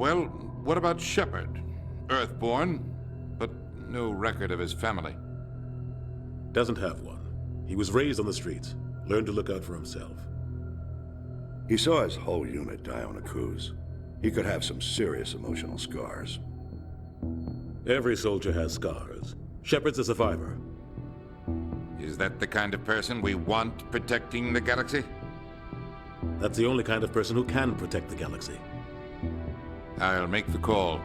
Well, what about Shepard? Earthborn, but no record of his family. Doesn't have one. He was raised on the streets, learned to look out for himself. He saw his whole unit die on a cruise. He could have some serious emotional scars. Every soldier has scars. Shepard's a survivor. Is that the kind of person we want protecting the galaxy? That's the only kind of person who can protect the galaxy. I'll make the call.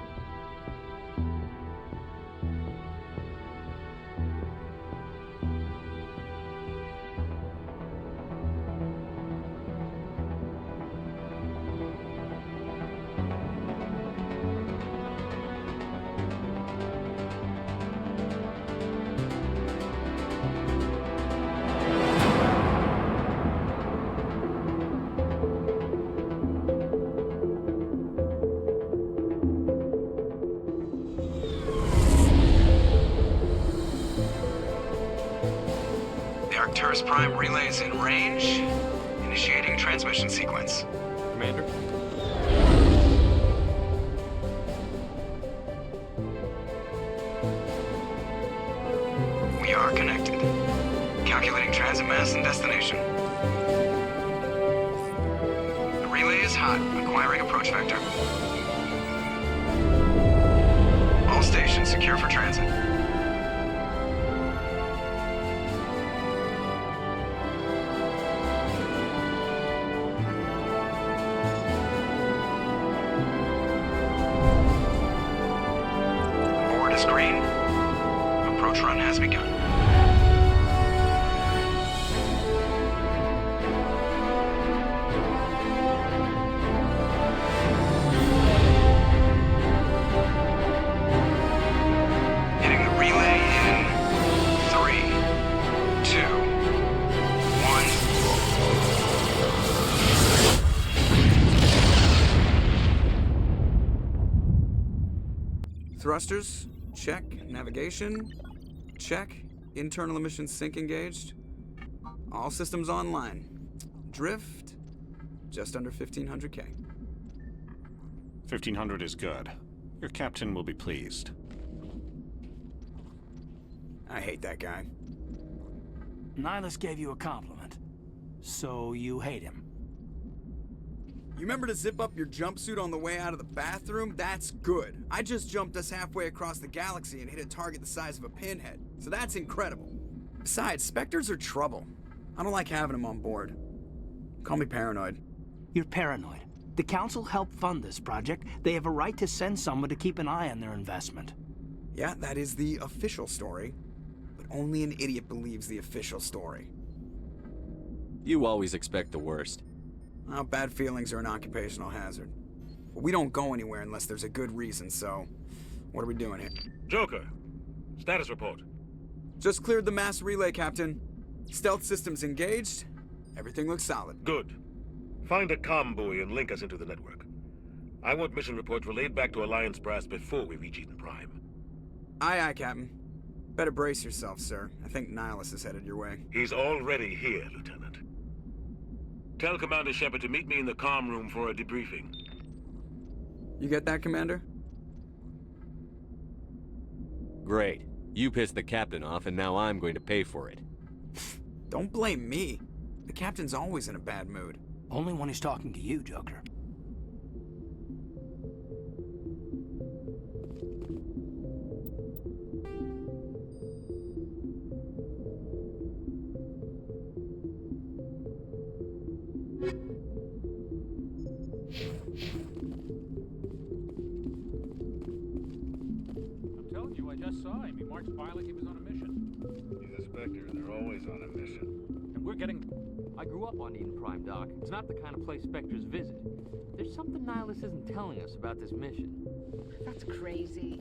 Prime relays in range. Initiating transmission sequence. Commander? We are connected. Calculating transit mass and destination. The relay is hot. Acquiring approach vector. All stations secure for transit. Thrusters, check. Navigation, check. Internal emissions sync engaged. All systems online. Drift, just under 1,500K. 1,500 is good. Your captain will be pleased. I hate that guy. Nihilus gave you a compliment. So you hate him. You remember to zip up your jumpsuit on the way out of the bathroom? That's good. I just jumped us halfway across the galaxy and hit a target the size of a pinhead. So that's incredible. Besides, Spectres are trouble. I don't like having them on board. Call me paranoid. You're paranoid. The Council helped fund this project. They have a right to send someone to keep an eye on their investment. Yeah, that is the official story. But only an idiot believes the official story. You always expect the worst. Well, bad feelings are an occupational hazard. But we don't go anywhere unless there's a good reason, so... what are we doing here? Joker, status report. Just cleared the mass relay, Captain. Stealth systems engaged. Everything looks solid. Good. Find a comm buoy and link us into the network. I want mission reports relayed back to Alliance Brass before we reach Eden Prime. Aye, aye, Captain. Better brace yourself, sir. I think Nihilus is headed your way. He's already here, Lieutenant. Tell Commander Shepard to meet me in the comm room for a debriefing. You get that, Commander? Great. You pissed the captain off, and now I'm going to pay for it. Don't blame me. The captain's always in a bad mood. Only when he's talking to you, Joker. I'm telling you, I just saw him. He marched by like he was on a mission. He's a Spectre. They're always on a mission. And we're getting... I grew up on Eden Prime, Doc. It's not the kind of place Spectres visit. There's something Nihilus isn't telling us about this mission. That's crazy.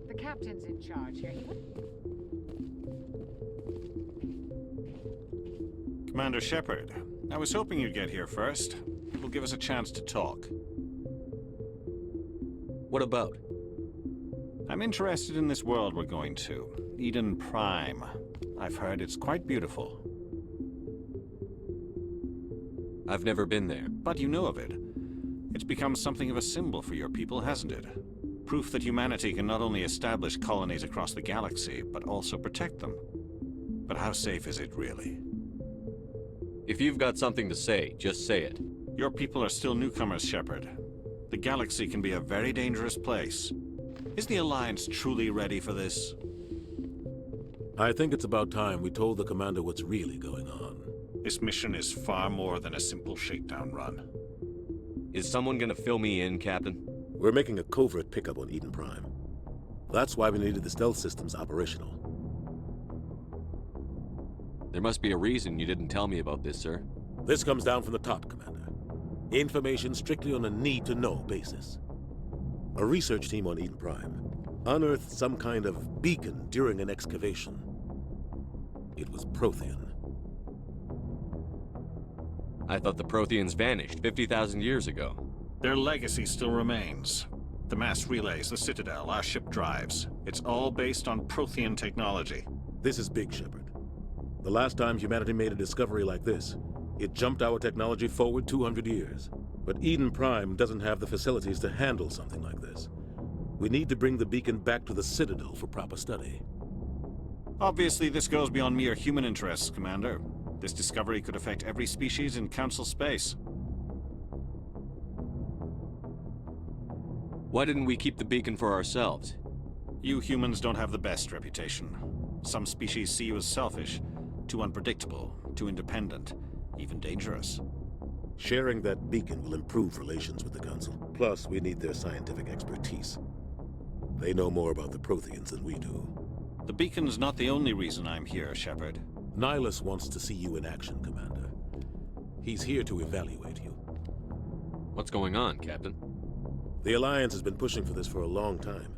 The captain's in charge here. He would... Commander Shepard, I was hoping you'd get here first. It will give us a chance to talk. What about? I'm interested in this world we're going to. Eden Prime. I've heard it's quite beautiful. I've never been there. But you know of it. It's become something of a symbol for your people, hasn't it? Proof that humanity can not only establish colonies across the galaxy, but also protect them. But how safe is it, really? If you've got something to say, just say it. Your people are still newcomers, Shepard. The galaxy can be a very dangerous place. Is the Alliance truly ready for this? I think it's about time we told the Commander what's really going on. This mission is far more than a simple shakedown run. Is someone gonna fill me in, Captain? We're making a covert pickup on Eden Prime. That's why we needed the stealth systems operational. There must be a reason you didn't tell me about this, sir. This comes down from the top, Commander. Information strictly on a need-to-know basis. A research team on Eden Prime unearthed some kind of beacon during an excavation. It was Prothean. I thought the Protheans vanished 50,000 years ago. Their legacy still remains. The mass relays, the Citadel, our ship drives. It's all based on Prothean technology. This is big, Shepard. The last time humanity made a discovery like this, it jumped our technology forward 200 years. But Eden Prime doesn't have the facilities to handle something like this. We need to bring the beacon back to the Citadel for proper study. Obviously, this goes beyond mere human interests, Commander. This discovery could affect every species in Council space. Why didn't we keep the beacon for ourselves? You humans don't have the best reputation. Some species see you as selfish, too unpredictable, too independent, even dangerous. Sharing that beacon will improve relations with the Council. Plus, we need their scientific expertise. They know more about the Protheans than we do. The beacon's not the only reason I'm here, Shepard. Nihilus wants to see you in action, Commander. He's here to evaluate you. What's going on, Captain? The Alliance has been pushing for this for a long time.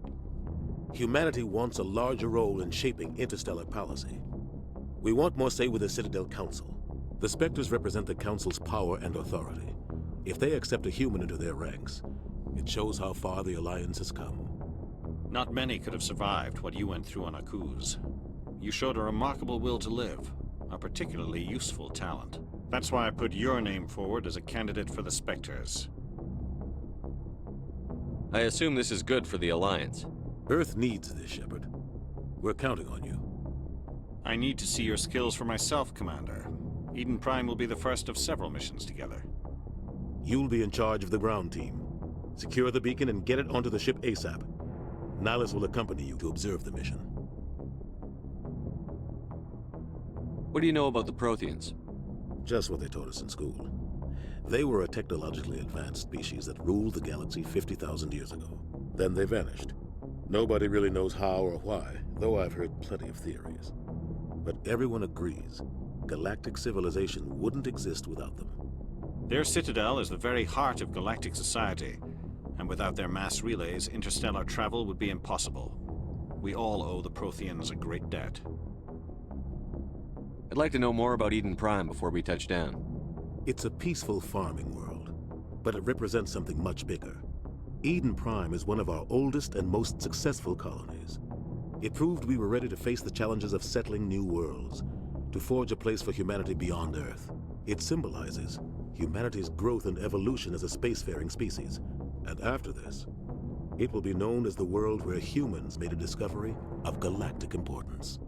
Humanity wants a larger role in shaping interstellar policy. We want more say with the Citadel Council. The Spectres represent the Council's power and authority. If they accept a human into their ranks, it shows how far the Alliance has come. Not many could have survived what you went through on Akuz. You showed a remarkable will to live, a particularly useful talent. That's why I put your name forward as a candidate for the Spectres. I assume this is good for the Alliance. Earth needs this, Shepard. We're counting on you. I need to see your skills for myself, Commander. Eden Prime will be the first of several missions together. You'll be in charge of the ground team. Secure the beacon and get it onto the ship ASAP. Nihilus will accompany you to observe the mission. What do you know about the Protheans? Just what they taught us in school. They were a technologically advanced species that ruled the galaxy 50,000 years ago. Then they vanished. Nobody really knows how or why, though I've heard plenty of theories. But everyone agrees, galactic civilization wouldn't exist without them. Their Citadel is the very heart of galactic society, and without their mass relays, interstellar travel would be impossible. We all owe the Protheans a great debt. I'd like to know more about Eden Prime before we touch down. It's a peaceful farming world, but it represents something much bigger. Eden Prime is one of our oldest and most successful colonies. It proved we were ready to face the challenges of settling new worlds, to forge a place for humanity beyond Earth. It symbolizes humanity's growth and evolution as a spacefaring species. And after this, it will be known as the world where humans made a discovery of galactic importance.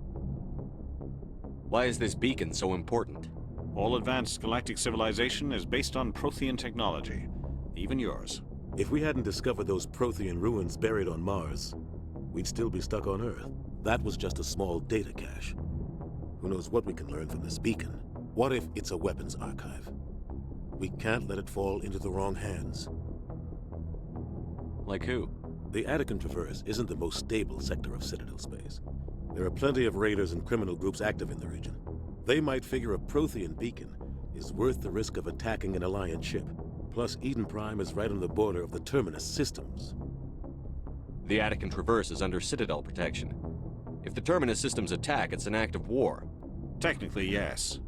Why is this beacon so important? All advanced galactic civilization is based on Prothean technology, even yours. If we hadn't discovered those Prothean ruins buried on Mars, we'd still be stuck on Earth. That was just a small data cache. Who knows what we can learn from this beacon? What if it's a weapons archive? We can't let it fall into the wrong hands. Like who? The Attican Traverse isn't the most stable sector of Citadel space. There are plenty of raiders and criminal groups active in the region. They might figure a Prothean beacon is worth the risk of attacking an Alliance ship. Plus, Eden Prime is right on the border of the Terminus systems. The Attican Traverse is under Citadel protection. If the Terminus systems attack, it's an act of war. Technically, yes.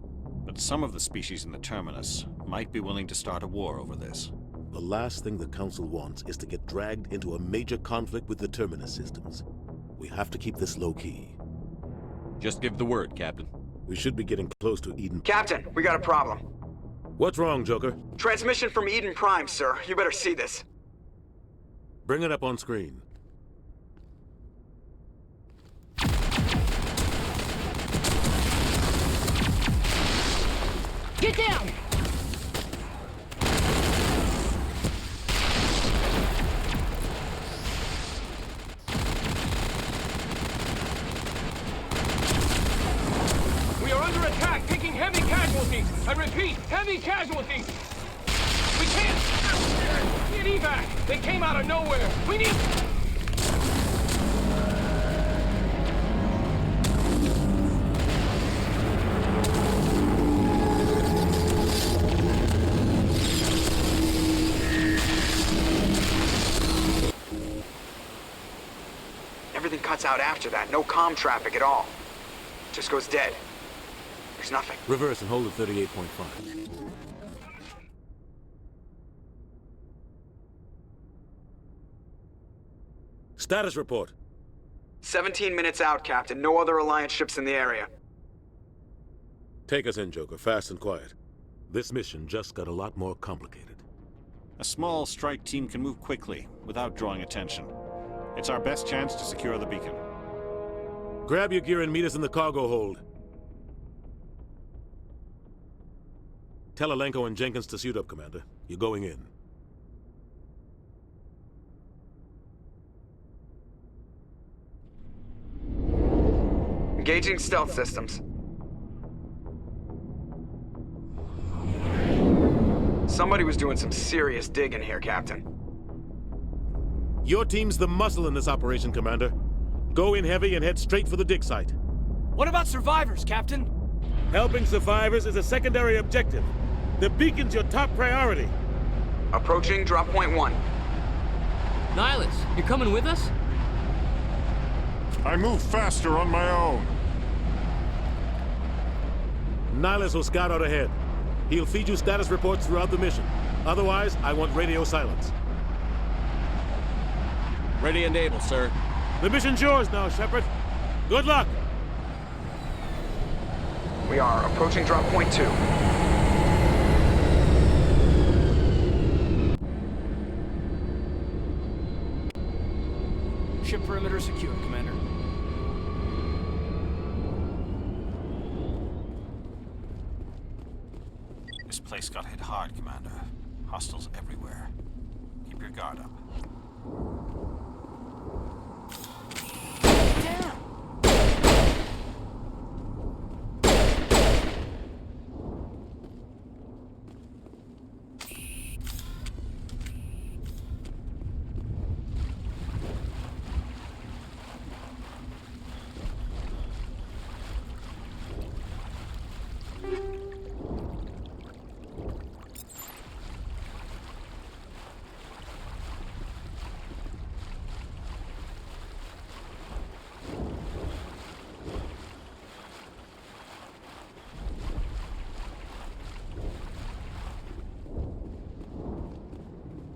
But some of the species in the Terminus might be willing to start a war over this. The last thing the Council wants is to get dragged into a major conflict with the Terminus systems. We have to keep this low-key. Just give the word, Captain. We should be getting close to Eden. Captain, we got a problem. What's wrong, Joker? Transmission from Eden Prime, sir. You better see this. Bring it up on screen. Get down! We are under attack, taking heavy casualties. I repeat, heavy casualties. We can't get evac. They came out of nowhere. We need... Everything cuts out after that. No comm traffic at all. Just goes dead. There's nothing. Reverse and hold at 38.5. Status report. 17 minutes out, Captain. No other Alliance ships in the area. Take us in, Joker, fast and quiet. This mission just got a lot more complicated. A small strike team can move quickly, without drawing attention. It's our best chance to secure the beacon. Grab your gear and meet us in the cargo hold. Tell Alenko and Jenkins to suit up, Commander. You're going in. Engaging stealth systems. Somebody was doing some serious digging here, Captain. Your team's the muscle in this operation, Commander. Go in heavy and head straight for the dig site. What about survivors, Captain? Helping survivors is a secondary objective. The beacon's your top priority. Approaching drop point 1. Nihilus, you're coming with us? I move faster on my own. Nihilus will scout out ahead. He'll feed you status reports throughout the mission. Otherwise, I want radio silence. Ready and able, sir. The mission's yours now, Shepard. Good luck! We are approaching drop point 2. Ship perimeter secure, Commander. This place got hit hard, Commander. Hostiles everywhere. Keep your guard up.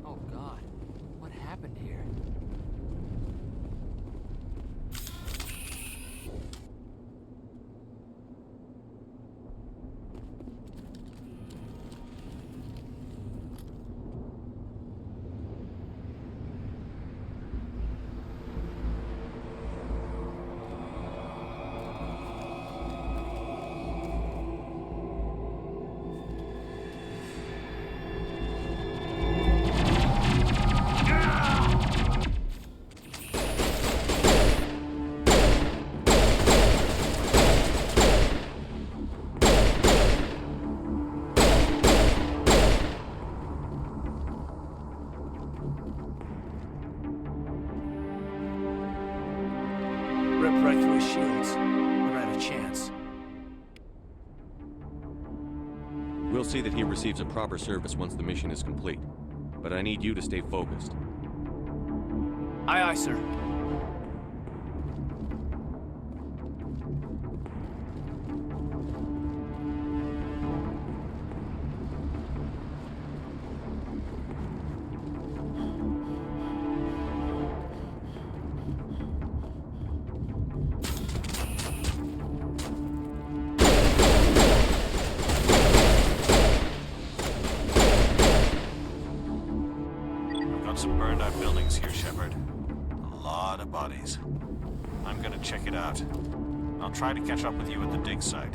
Oh God, what happened here? Ripped right through his shields. We're out of chance. We'll see that he receives a proper service once the mission is complete. But I need you to stay focused. Aye, aye, sir. found some burned out buildings here, Shepard. A lot of bodies. I'm gonna check it out. I'll try to catch up with you at the dig site.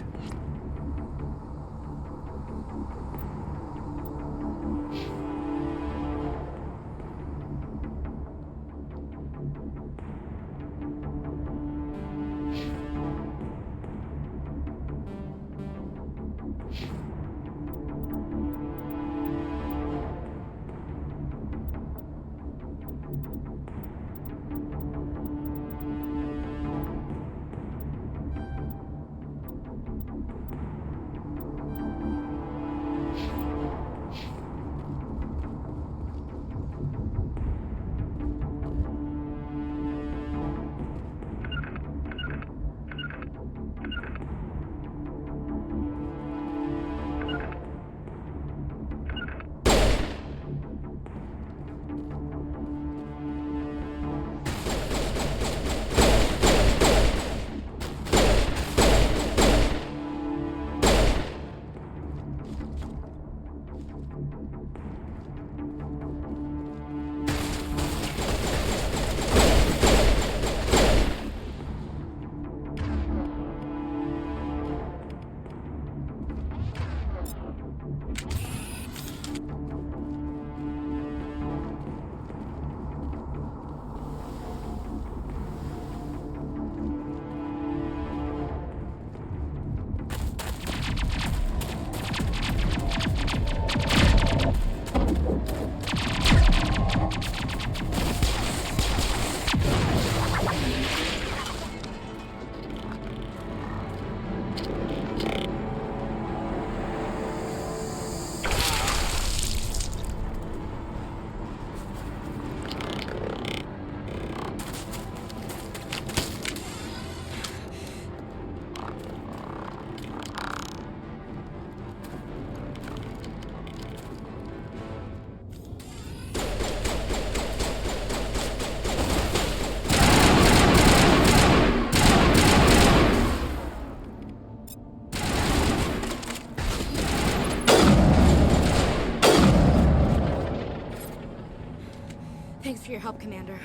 Thanks for your help, Commander.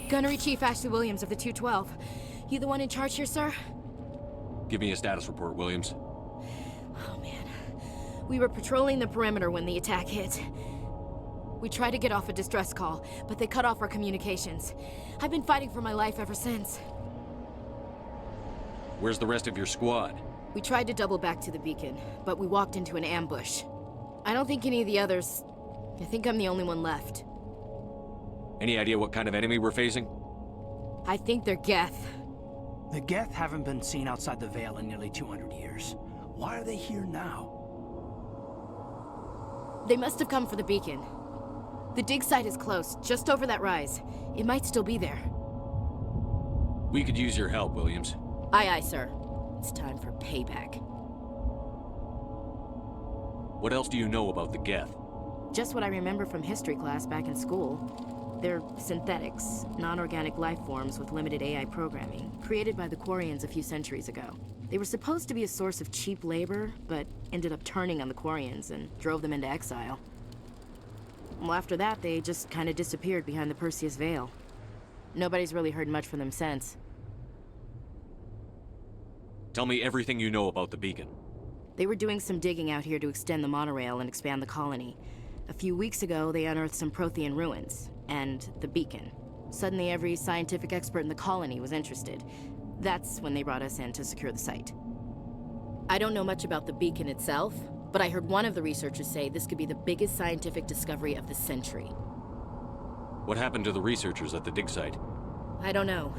Gunnery Chief Ashley Williams of the 212. You the one in charge here, sir? Give me a status report, Williams. Oh, man. We were patrolling the perimeter when the attack hit. We tried to get off a distress call, but they cut off our communications. I've been fighting for my life ever since. Where's the rest of your squad? We tried to double back to the beacon, but we walked into an ambush. I don't think any of the others... I think I'm the only one left. Any idea what kind of enemy we're facing? I think they're Geth. The Geth haven't been seen outside the Veil in nearly 200 years. Why are they here now? They must have come for the beacon. The dig site is close, just over that rise. It might still be there. We could use your help, Williams. Aye, aye, sir. It's time for payback. What else do you know about the Geth? Just what I remember from history class back in school. They're synthetics, non-organic life forms with limited AI programming, created by the Quarians a few centuries ago. They were supposed to be a source of cheap labor, but ended up turning on the Quarians and drove them into exile. Well, after that, they just kind of disappeared behind the Perseus Veil. Nobody's really heard much from them since. Tell me everything you know about the beacon. They were doing some digging out here to extend the monorail and expand the colony. A few weeks ago, they unearthed some Prothean ruins, and the beacon. Suddenly, every scientific expert in the colony was interested. That's when they brought us in to secure the site. I don't know much about the beacon itself, but I heard one of the researchers say this could be the biggest scientific discovery of the century. What happened to the researchers at the dig site? I don't know.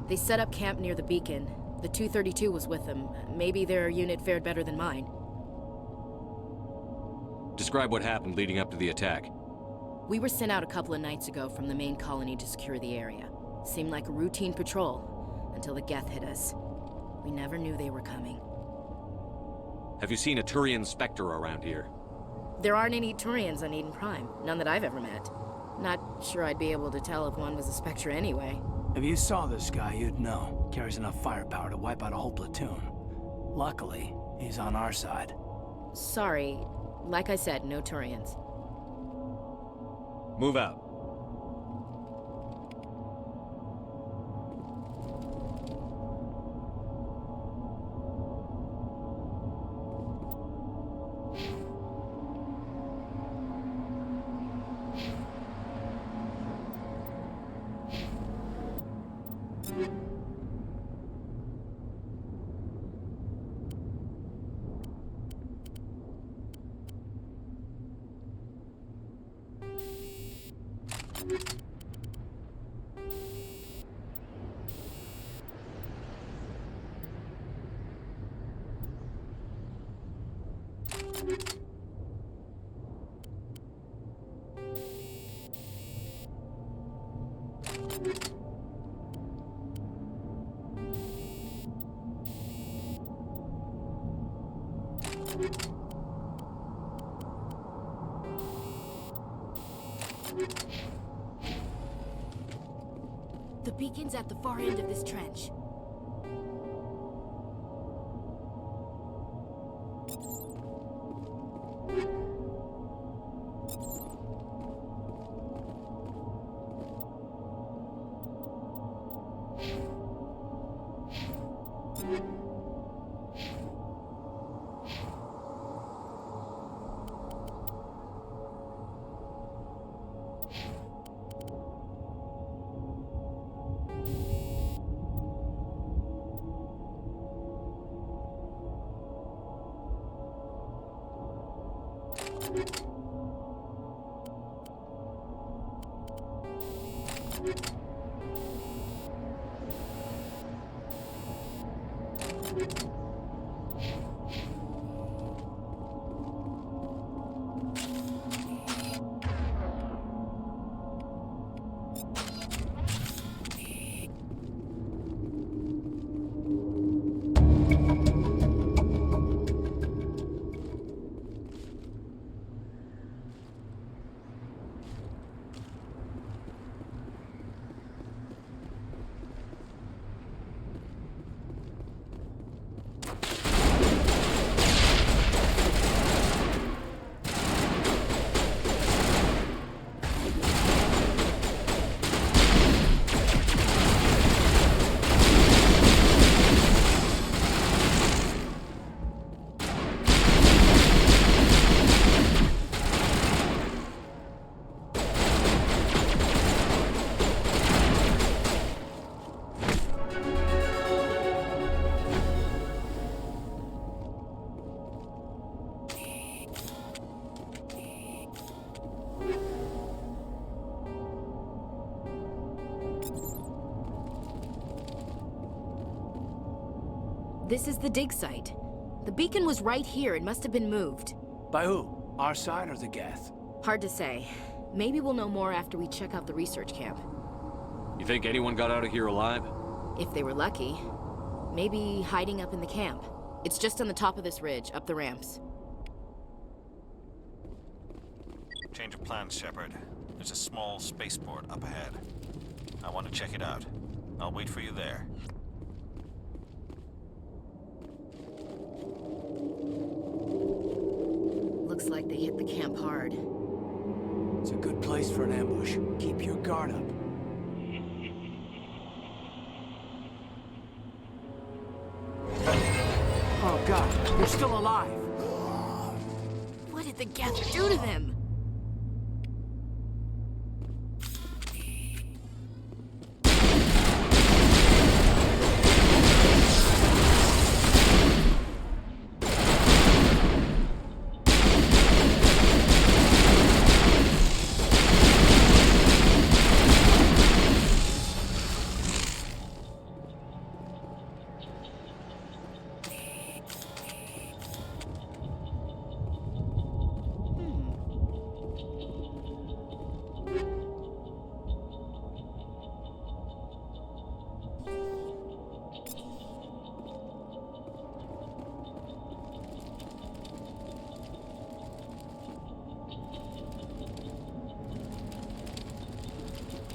They set up camp near the beacon. The 232 was with them. Maybe their unit fared better than mine. Describe what happened leading up to the attack. We were sent out a couple of nights ago from the main colony to secure the area. Seemed like a routine patrol, until the Geth hit us. We never knew they were coming. Have you seen a Turian Spectre around here? There aren't any Turians on Eden Prime. None that I've ever met. Not sure I'd be able to tell if one was a Spectre anyway. If you saw this guy, you'd know. Carries enough firepower to wipe out a whole platoon. Luckily, he's on our side. Sorry. Like I said, no Turians. Move out. The beacon's at the far end of this trench. This is the dig site. The beacon was right here. It must have been moved. By who? Our side or the Geth? Hard to say. Maybe we'll know more after we check out the research camp. You think anyone got out of here alive? If they were lucky. Maybe hiding up in the camp. It's just on the top of this ridge, up the ramps. Change of plans, Shepard. There's a small spaceport up ahead. I want to check it out. I'll wait for you there. Looks like they hit the camp hard. It's a good place for an ambush. Keep your guard up. Oh God, you're still alive! What did the Geth do to them?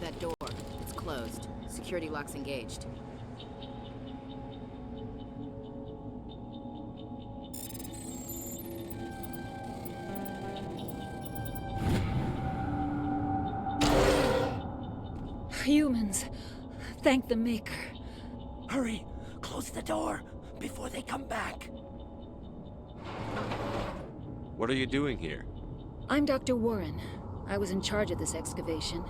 That door, it's closed. Security lock's engaged. Humans. Thank the Maker. Hurry! Close the door before they come back. What are you doing here? I'm Dr. Warren. I was in charge of this excavation.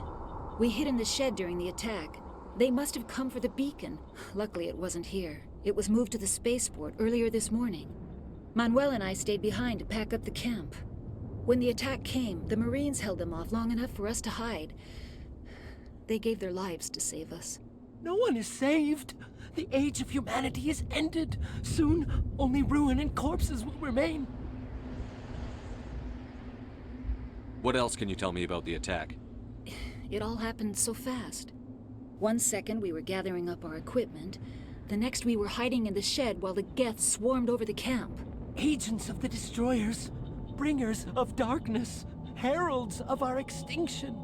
We hid in the shed during the attack. They must have come for the beacon. Luckily, it wasn't here. It was moved to the spaceport earlier this morning. Manuel and I stayed behind to pack up the camp. When the attack came, the Marines held them off long enough for us to hide. They gave their lives to save us. No one is saved. The age of humanity is ended. Soon, only ruin and corpses will remain. What else can you tell me about the attack? It all happened so fast. 1 second we were gathering up our equipment. The next we were hiding in the shed while the Geth swarmed over the camp. Agents of the Destroyers, bringers of darkness, heralds of our extinction.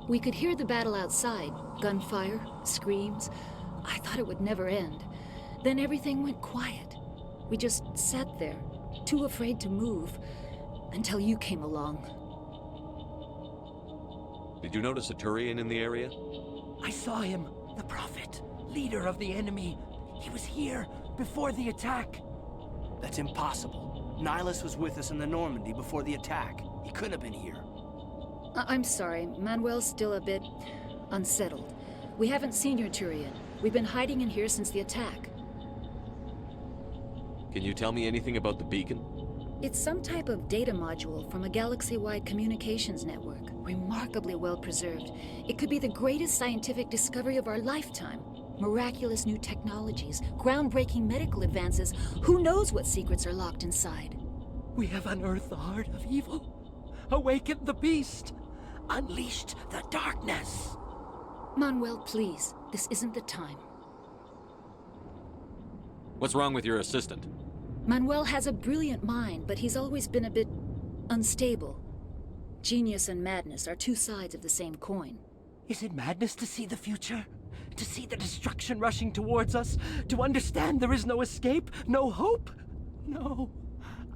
We could hear the battle outside. Gunfire, screams. I thought it would never end. Then everything went quiet. We just sat there, too afraid to move, until you came along. Did you notice a Turian in the area? I saw him, the Prophet, leader of the enemy. He was here before the attack. That's impossible. Nihilus was with us in the Normandy before the attack. He couldn't have been here. I'm sorry. Manuel's still a bit unsettled. We haven't seen your Turian. We've been hiding in here since the attack. Can you tell me anything about the beacon? It's some type of data module from a galaxy-wide communications network. Remarkably well preserved. It could be the greatest scientific discovery of our lifetime. Miraculous new technologies, groundbreaking medical advances. Who knows what secrets are locked inside? We have unearthed the heart of evil, awakened the beast, unleashed the darkness. Manuel, please. This isn't the time. What's wrong with your assistant? Manuel has a brilliant mind, but he's always been a bit unstable. Genius and madness are two sides of the same coin. Is it madness to see the future? To see the destruction rushing towards us? To understand there is no escape? No hope? No.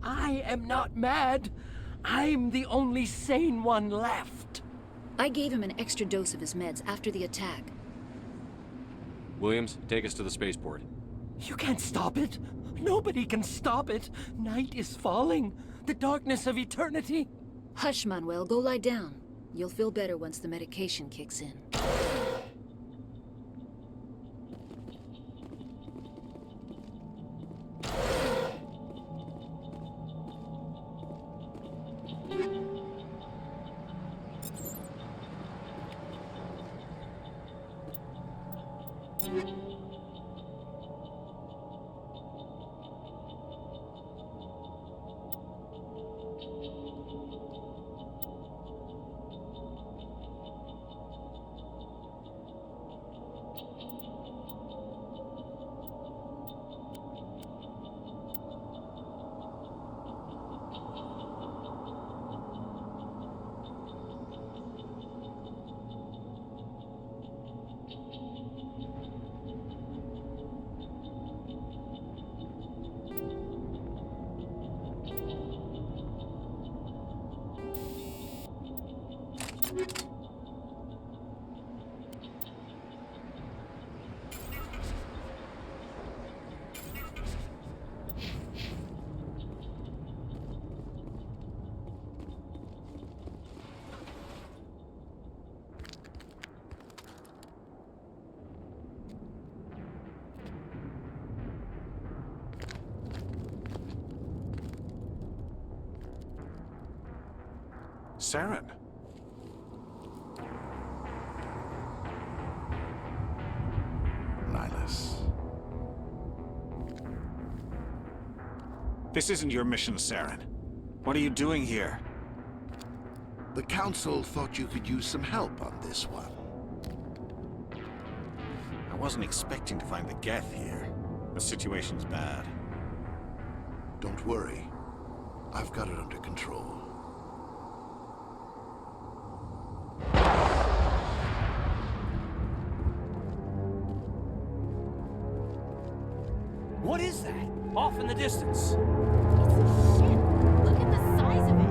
I am not mad. I'm the only sane one left. I gave him an extra dose of his meds after the attack. Williams, take us to the spaceport. You can't stop it. Nobody can stop it. Night is falling. The darkness of eternity. Hush, Manuel. Go lie down. You'll feel better once the medication kicks in. Saren. Nihilus. This isn't your mission, Saren. What are you doing here? The Council thought you could use some help on this one. I wasn't expecting to find the Geth here. The situation's bad. Don't worry. I've got it under control. What is that? Off in the distance. Shit! Look at the size of it!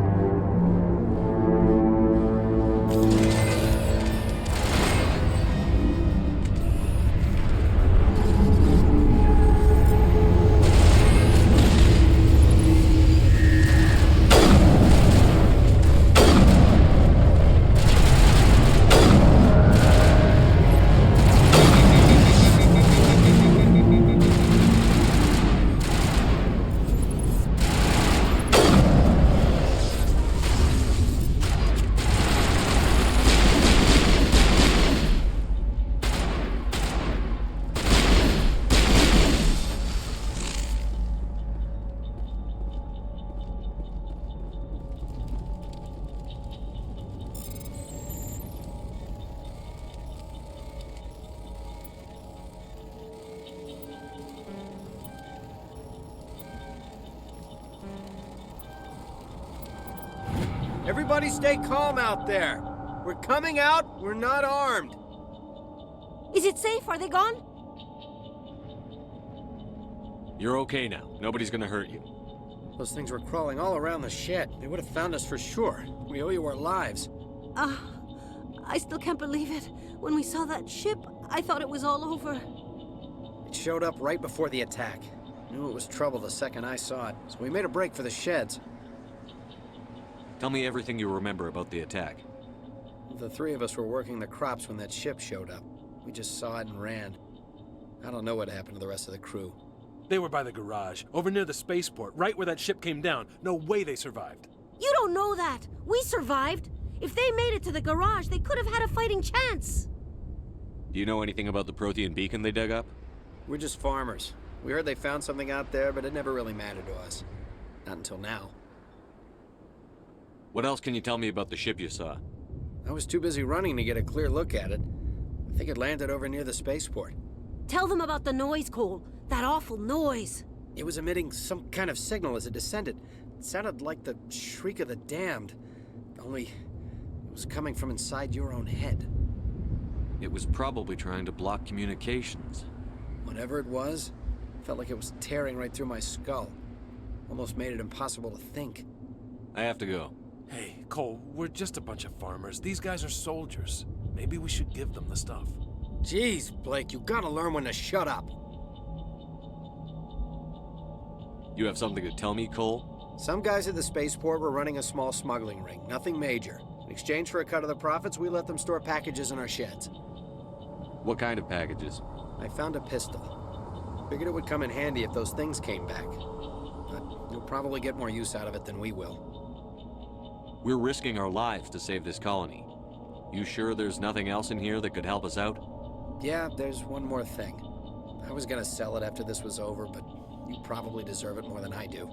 Everybody stay calm out there. We're coming out, we're not armed. Is it safe? Are they gone? You're okay now. Nobody's gonna hurt you. Those things were crawling all around the shed. They would have found us for sure. We owe you our lives. I still can't believe it. When we saw that ship, I thought it was all over. It showed up right before the attack. Knew it was trouble the second I saw it, so we made a break for the sheds. Tell me everything you remember about the attack. The three of us were working the crops when that ship showed up. We just saw it and ran. I don't know what happened to the rest of the crew. They were by the garage, over near the spaceport, right where that ship came down. No way they survived. You don't know that. We survived. If they made it to the garage, they could have had a fighting chance. Do you know anything about the Prothean beacon they dug up? We're just farmers. We heard they found something out there, but it never really mattered to us. Not until now. What else can you tell me about the ship you saw? I was too busy running to get a clear look at it. I think it landed over near the spaceport. Tell them about the noise, Cole. That awful noise. It was emitting some kind of signal as it descended. It sounded like the shriek of the damned. Only it was coming from inside your own head. It was probably trying to block communications. Whatever it was, felt like it was tearing right through my skull. Almost made it impossible to think. I have to go. Hey, Cole, we're just a bunch of farmers. These guys are soldiers. Maybe we should give them the stuff. Jeez, Blake, you gotta learn when to shut up. You have something to tell me, Cole? Some guys at the spaceport were running a small smuggling ring, nothing major. In exchange for a cut of the profits, we let them store packages in our sheds. What kind of packages? I found a pistol. Figured it would come in handy if those things came back. But you'll probably get more use out of it than we will. We're risking our lives to save this colony. You sure there's nothing else in here that could help us out? Yeah, there's one more thing. I was gonna sell it after this was over, but you probably deserve it more than I do.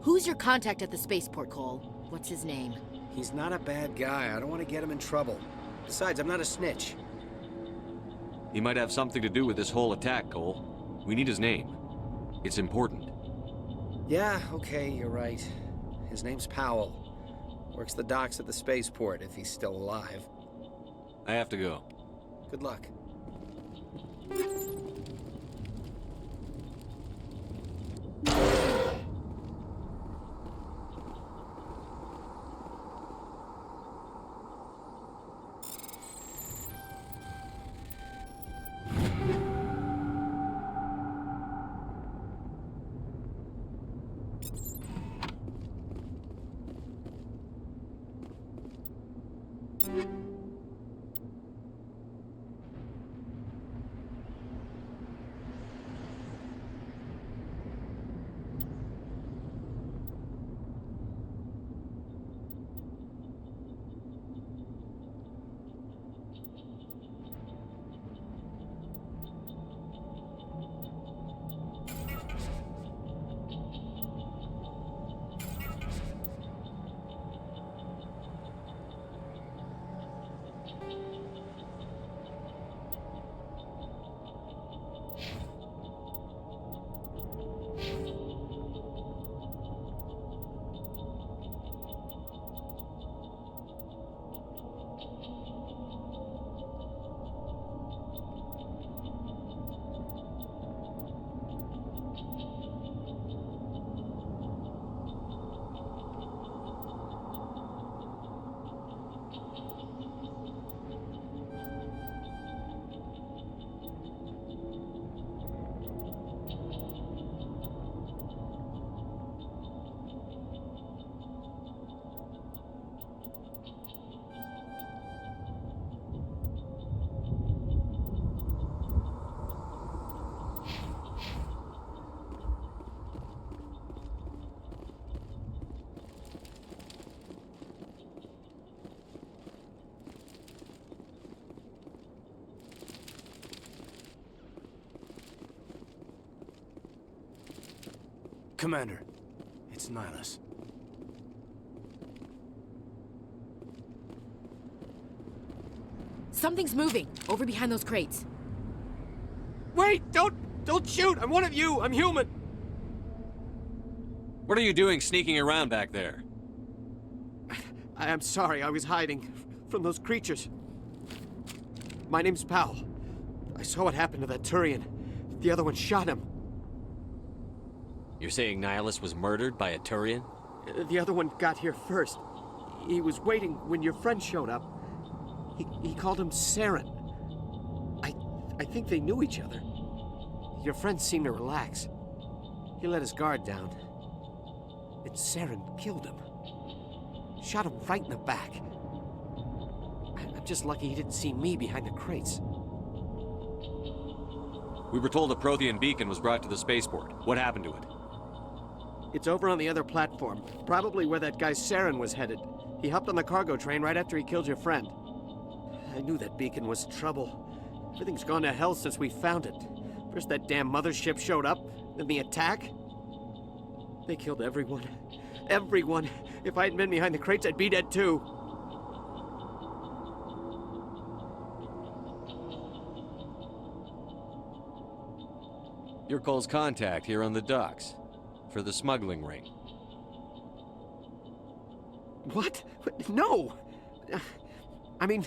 Who's your contact at the spaceport, Cole? What's his name? He's not a bad guy. I don't want to get him in trouble. Besides, I'm not a snitch. He might have something to do with this whole attack, Cole. We need his name. It's important. Yeah, okay, you're right. His name's Powell. Works the docks at the spaceport, if he's still alive. I have to go. Good luck. Commander, it's Nihilus. Something's moving, over behind those crates. Wait! Don't shoot! I'm one of you! I'm human! What are you doing sneaking around back there? I'm sorry, I was hiding from those creatures. My name's Powell. I saw what happened to that Turian. The other one shot him. You're saying Nihilus was murdered by a Turian? The other one got here first. He was waiting when your friend showed up. He called him Saren. I think they knew each other. Your friend seemed to relax. He let his guard down. And Saren killed him. Shot him right in the back. I'm just lucky he didn't see me behind the crates. We were told a Prothean beacon was brought to the spaceport. What happened to it? It's over on the other platform. Probably where that guy Saren was headed. He hopped on the cargo train right after he killed your friend. I knew that beacon was trouble. Everything's gone to hell since we found it. First that damn mothership showed up, then the attack. They killed everyone. Everyone. If I hadn't been behind the crates, I'd be dead too. Your Cole's contact here on the docks. For the smuggling ring. What? No! I mean,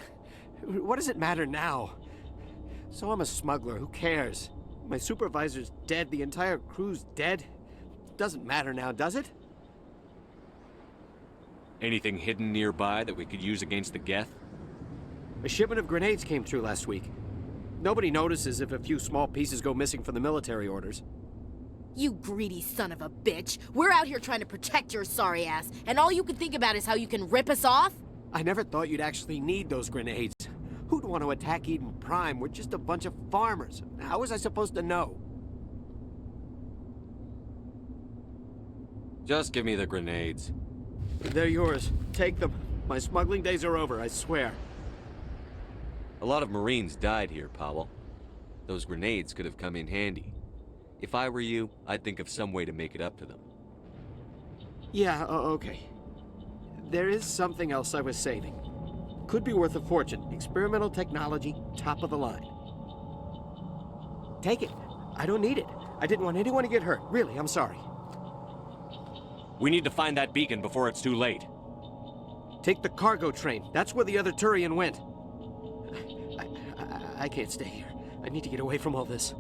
what does it matter now? So I'm a smuggler, who cares? My supervisor's dead, the entire crew's dead. Doesn't matter now, does it? Anything hidden nearby that we could use against the Geth? A shipment of grenades came through last week. Nobody notices if a few small pieces go missing from the military orders. You greedy son of a bitch. We're out here trying to protect your sorry ass, and all you can think about is how you can rip us off? I never thought you'd actually need those grenades. Who'd want to attack Eden Prime? We're just a bunch of farmers. How was I supposed to know? Just give me the grenades. They're yours. Take them. My smuggling days are over, I swear. A lot of Marines died here, Powell. Those grenades could have come in handy. If I were you, I'd think of some way to make it up to them. Yeah, okay. There is something else I was saving. Could be worth a fortune. Experimental technology, top of the line. Take it. I don't need it. I didn't want anyone to get hurt. Really, I'm sorry. We need to find that beacon before it's too late. Take the cargo train. That's where the other Turian went. I can't stay here. I need to get away from all this.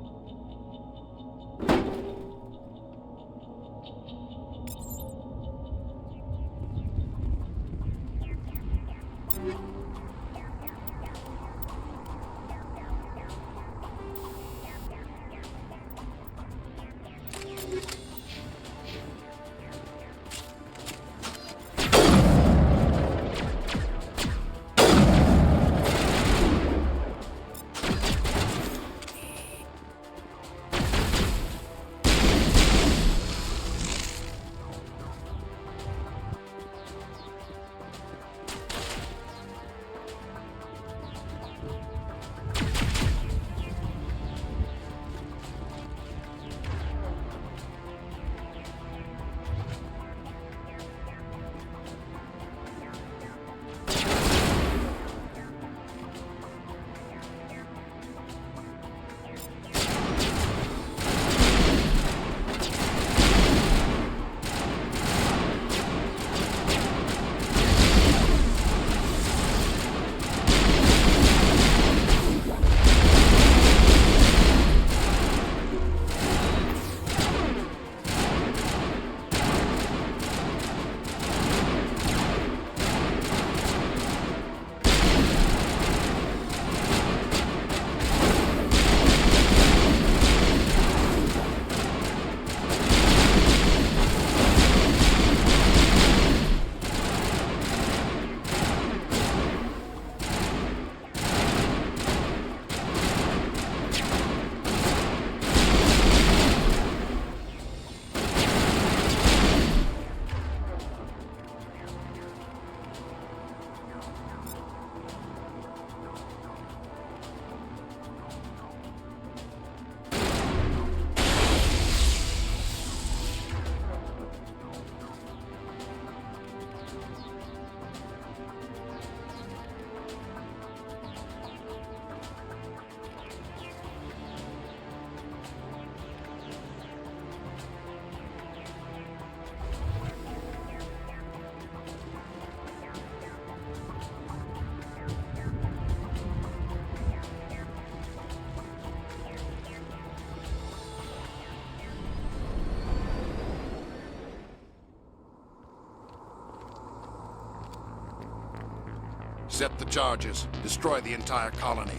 Set the charges. Destroy the entire colony.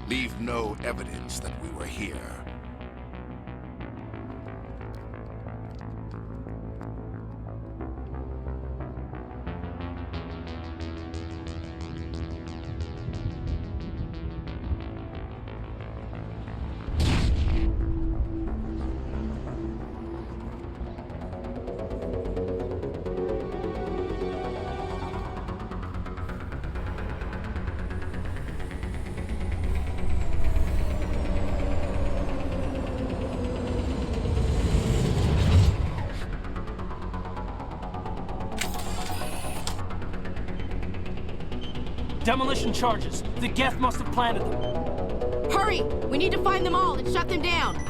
Leave no evidence that we were here. Demolition charges. The Geth must have planted them. Hurry! We need to find them all and shut them down.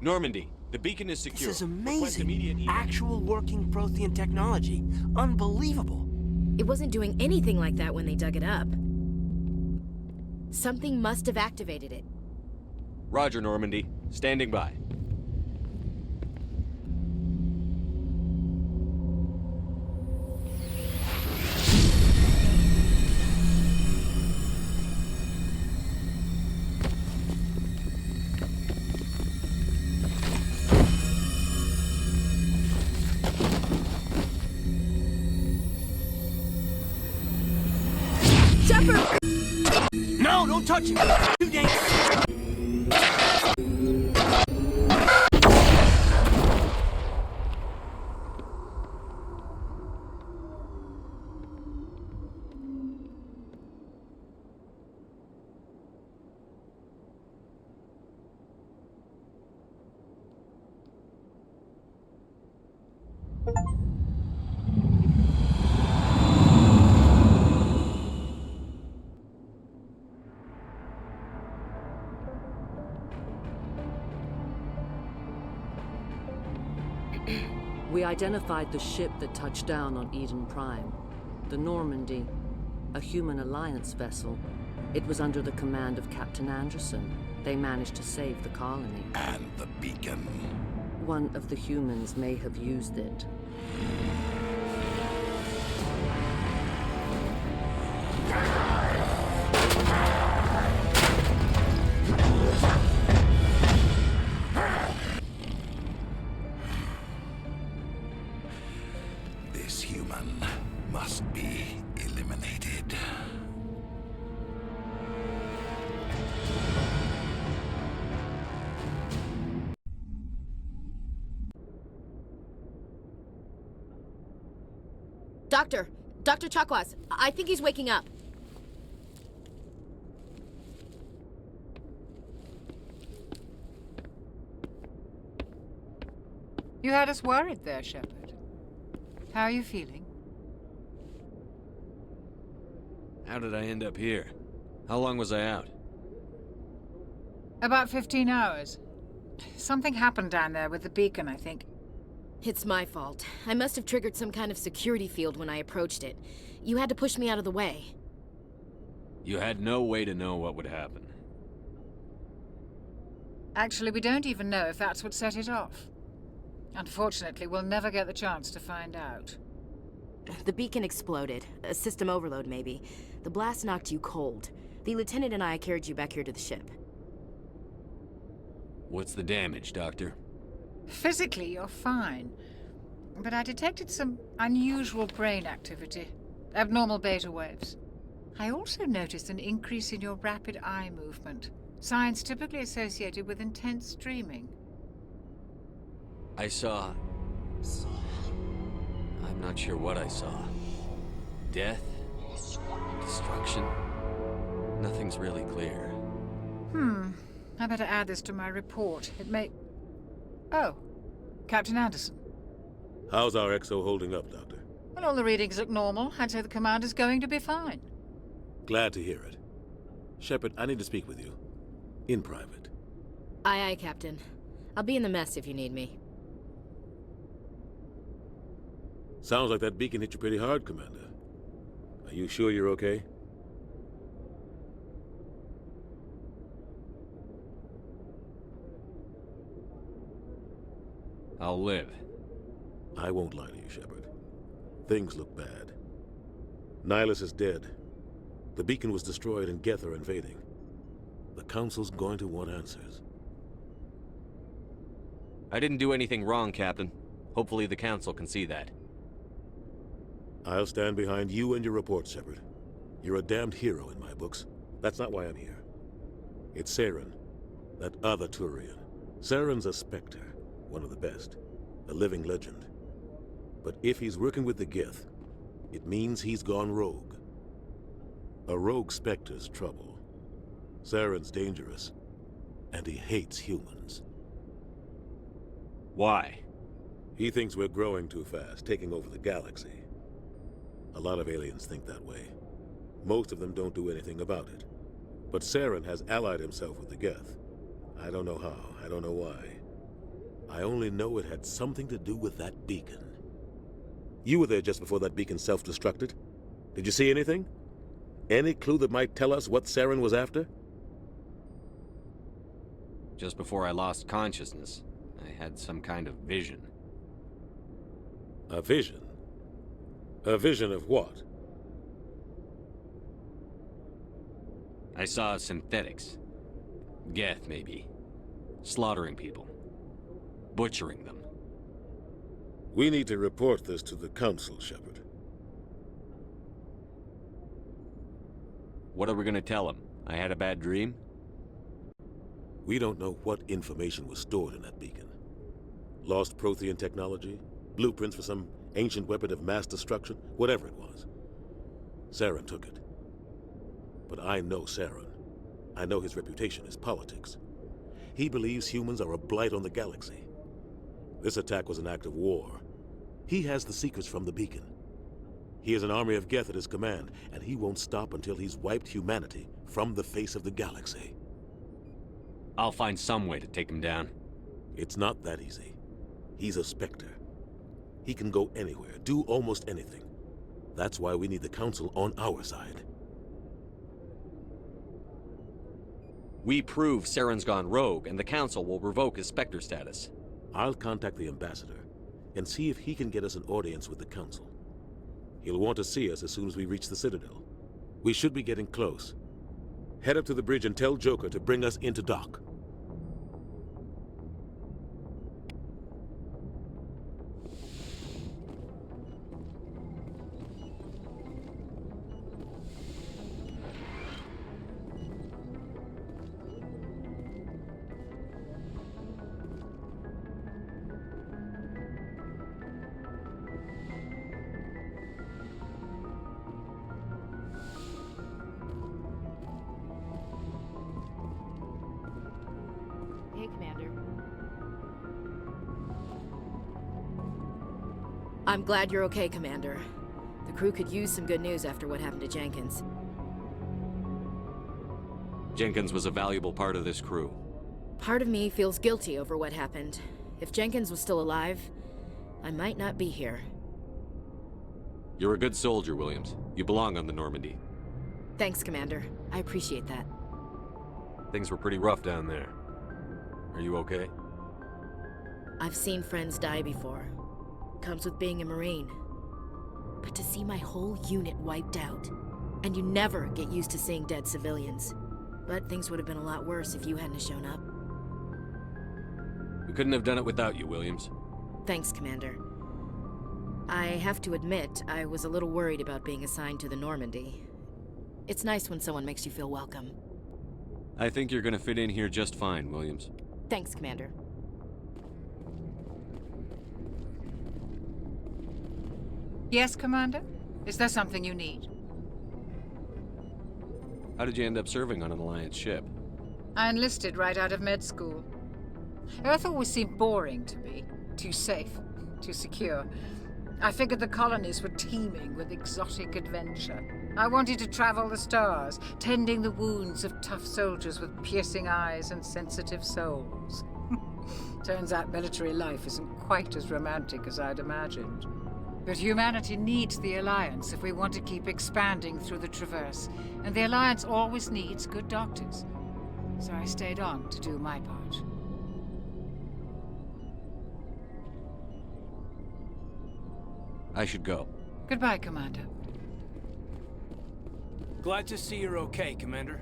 Normandy, the beacon is secure. This is amazing. Actual working Prothean technology. Unbelievable. It wasn't doing anything like that when they dug it up. Something must have activated it. Roger, Normandy. Standing by. Shepard! No, don't touch it! Too dangerous! We identified the ship that touched down on Eden Prime. The Normandy, a human alliance vessel. It was under the command of Captain Anderson. They managed to save the colony. And the beacon. One of the humans may have used it. This human must be eliminated. Dr. Chakwas, I think he's waking up. You had us worried there, Shepard. How are you feeling? How did I end up here? How long was I out? About 15 hours. Something happened down there with the beacon, I think. It's my fault. I must have triggered some kind of security field when I approached it. You had to push me out of the way. You had no way to know what would happen. Actually, we don't even know if that's what set it off. Unfortunately, we'll never get the chance to find out. The beacon exploded. A system overload, maybe. The blast knocked you cold. The lieutenant and I carried you back here to the ship. What's the damage, Doctor? Physically, you're fine. But I detected some unusual brain activity. Abnormal beta waves. I also noticed an increase in your rapid eye movement. Signs typically associated with intense dreaming. I saw... I'm not sure what I saw. Death? Destruction? Nothing's really clear. I better add this to my report. It may... Oh, Captain Anderson. How's our XO holding up, Doctor? Well, all the readings look normal. I'd say the commander's going to be fine. Glad to hear it. Shepard, I need to speak with you. In private. Aye, aye, Captain. I'll be in the mess if you need me. Sounds like that beacon hit you pretty hard, Commander. Are you sure you're okay? I'll live. I won't lie to you, Shepard. Things look bad. Nihilus is dead. The beacon was destroyed and Geth are invading. The Council's going to want answers. I didn't do anything wrong, Captain. Hopefully the Council can see that. I'll stand behind you and your report, Shepard. You're a damned hero in my books. That's not why I'm here. It's Saren, that other Turian. Saren's a Spectre, one of the best, a living legend. But if he's working with the Geth, it means he's gone rogue. A rogue Spectre's trouble. Saren's dangerous, and he hates humans. Why? He thinks we're growing too fast, taking over the galaxy. A lot of aliens think that way. Most of them don't do anything about it. But Saren has allied himself with the Geth. I don't know how, I don't know why. I only know it had something to do with that beacon. You were there just before that beacon self-destructed. Did you see anything? Any clue that might tell us what Saren was after? Just before I lost consciousness, I had some kind of vision. A vision? A vision of what? I saw synthetics. Geth, maybe. Slaughtering people. Butchering them. We need to report this to the Council, Shepard. What are we gonna tell them? I had a bad dream? We don't know what information was stored in that beacon. Lost Prothean technology? Blueprints for some ancient weapon of mass destruction? Whatever it was. Saren took it. But I know Saren. I know his reputation is politics. He believes humans are a blight on the galaxy. This attack was an act of war. He has the secrets from the beacon. He has an army of Geth at his command, and he won't stop until he's wiped humanity from the face of the galaxy. I'll find some way to take him down. It's not that easy. He's a Spectre. He can go anywhere, do almost anything. That's why we need the Council on our side. We prove Saren's gone rogue, and the Council will revoke his Spectre status. I'll contact the ambassador and see if he can get us an audience with the council. He'll want to see us as soon as we reach the Citadel. We should be getting close. Head up to the bridge and tell Joker to bring us into dock. Hey, Commander. I'm glad you're okay, Commander. The crew could use some good news after what happened to Jenkins. Jenkins was a valuable part of this crew. Part of me feels guilty over what happened. If Jenkins was still alive, I might not be here. You're a good soldier, Williams. You belong on the Normandy. Thanks, Commander. I appreciate that. Things were pretty rough down there. Are you okay? I've seen friends die before. Comes with being a Marine. But to see my whole unit wiped out, and you never get used to seeing dead civilians. But things would have been a lot worse if you hadn't shown up. We couldn't have done it without you, Williams. Thanks, Commander. I have to admit, I was a little worried about being assigned to the Normandy. It's nice when someone makes you feel welcome. I think you're gonna fit in here just fine, Williams. Thanks, Commander. Yes, Commander? Is there something you need? How did you end up serving on an Alliance ship? I enlisted right out of med school. Earth always seemed boring to me. Too safe, too secure. I figured the colonies were teeming with exotic adventure. I wanted to travel the stars, tending the wounds of tough soldiers with piercing eyes and sensitive souls. Turns out military life isn't quite as romantic as I'd imagined. But humanity needs the Alliance if we want to keep expanding through the Traverse, and the Alliance always needs good doctors. So I stayed on to do my part. I should go. Goodbye, Commander. Glad to see you're okay, Commander.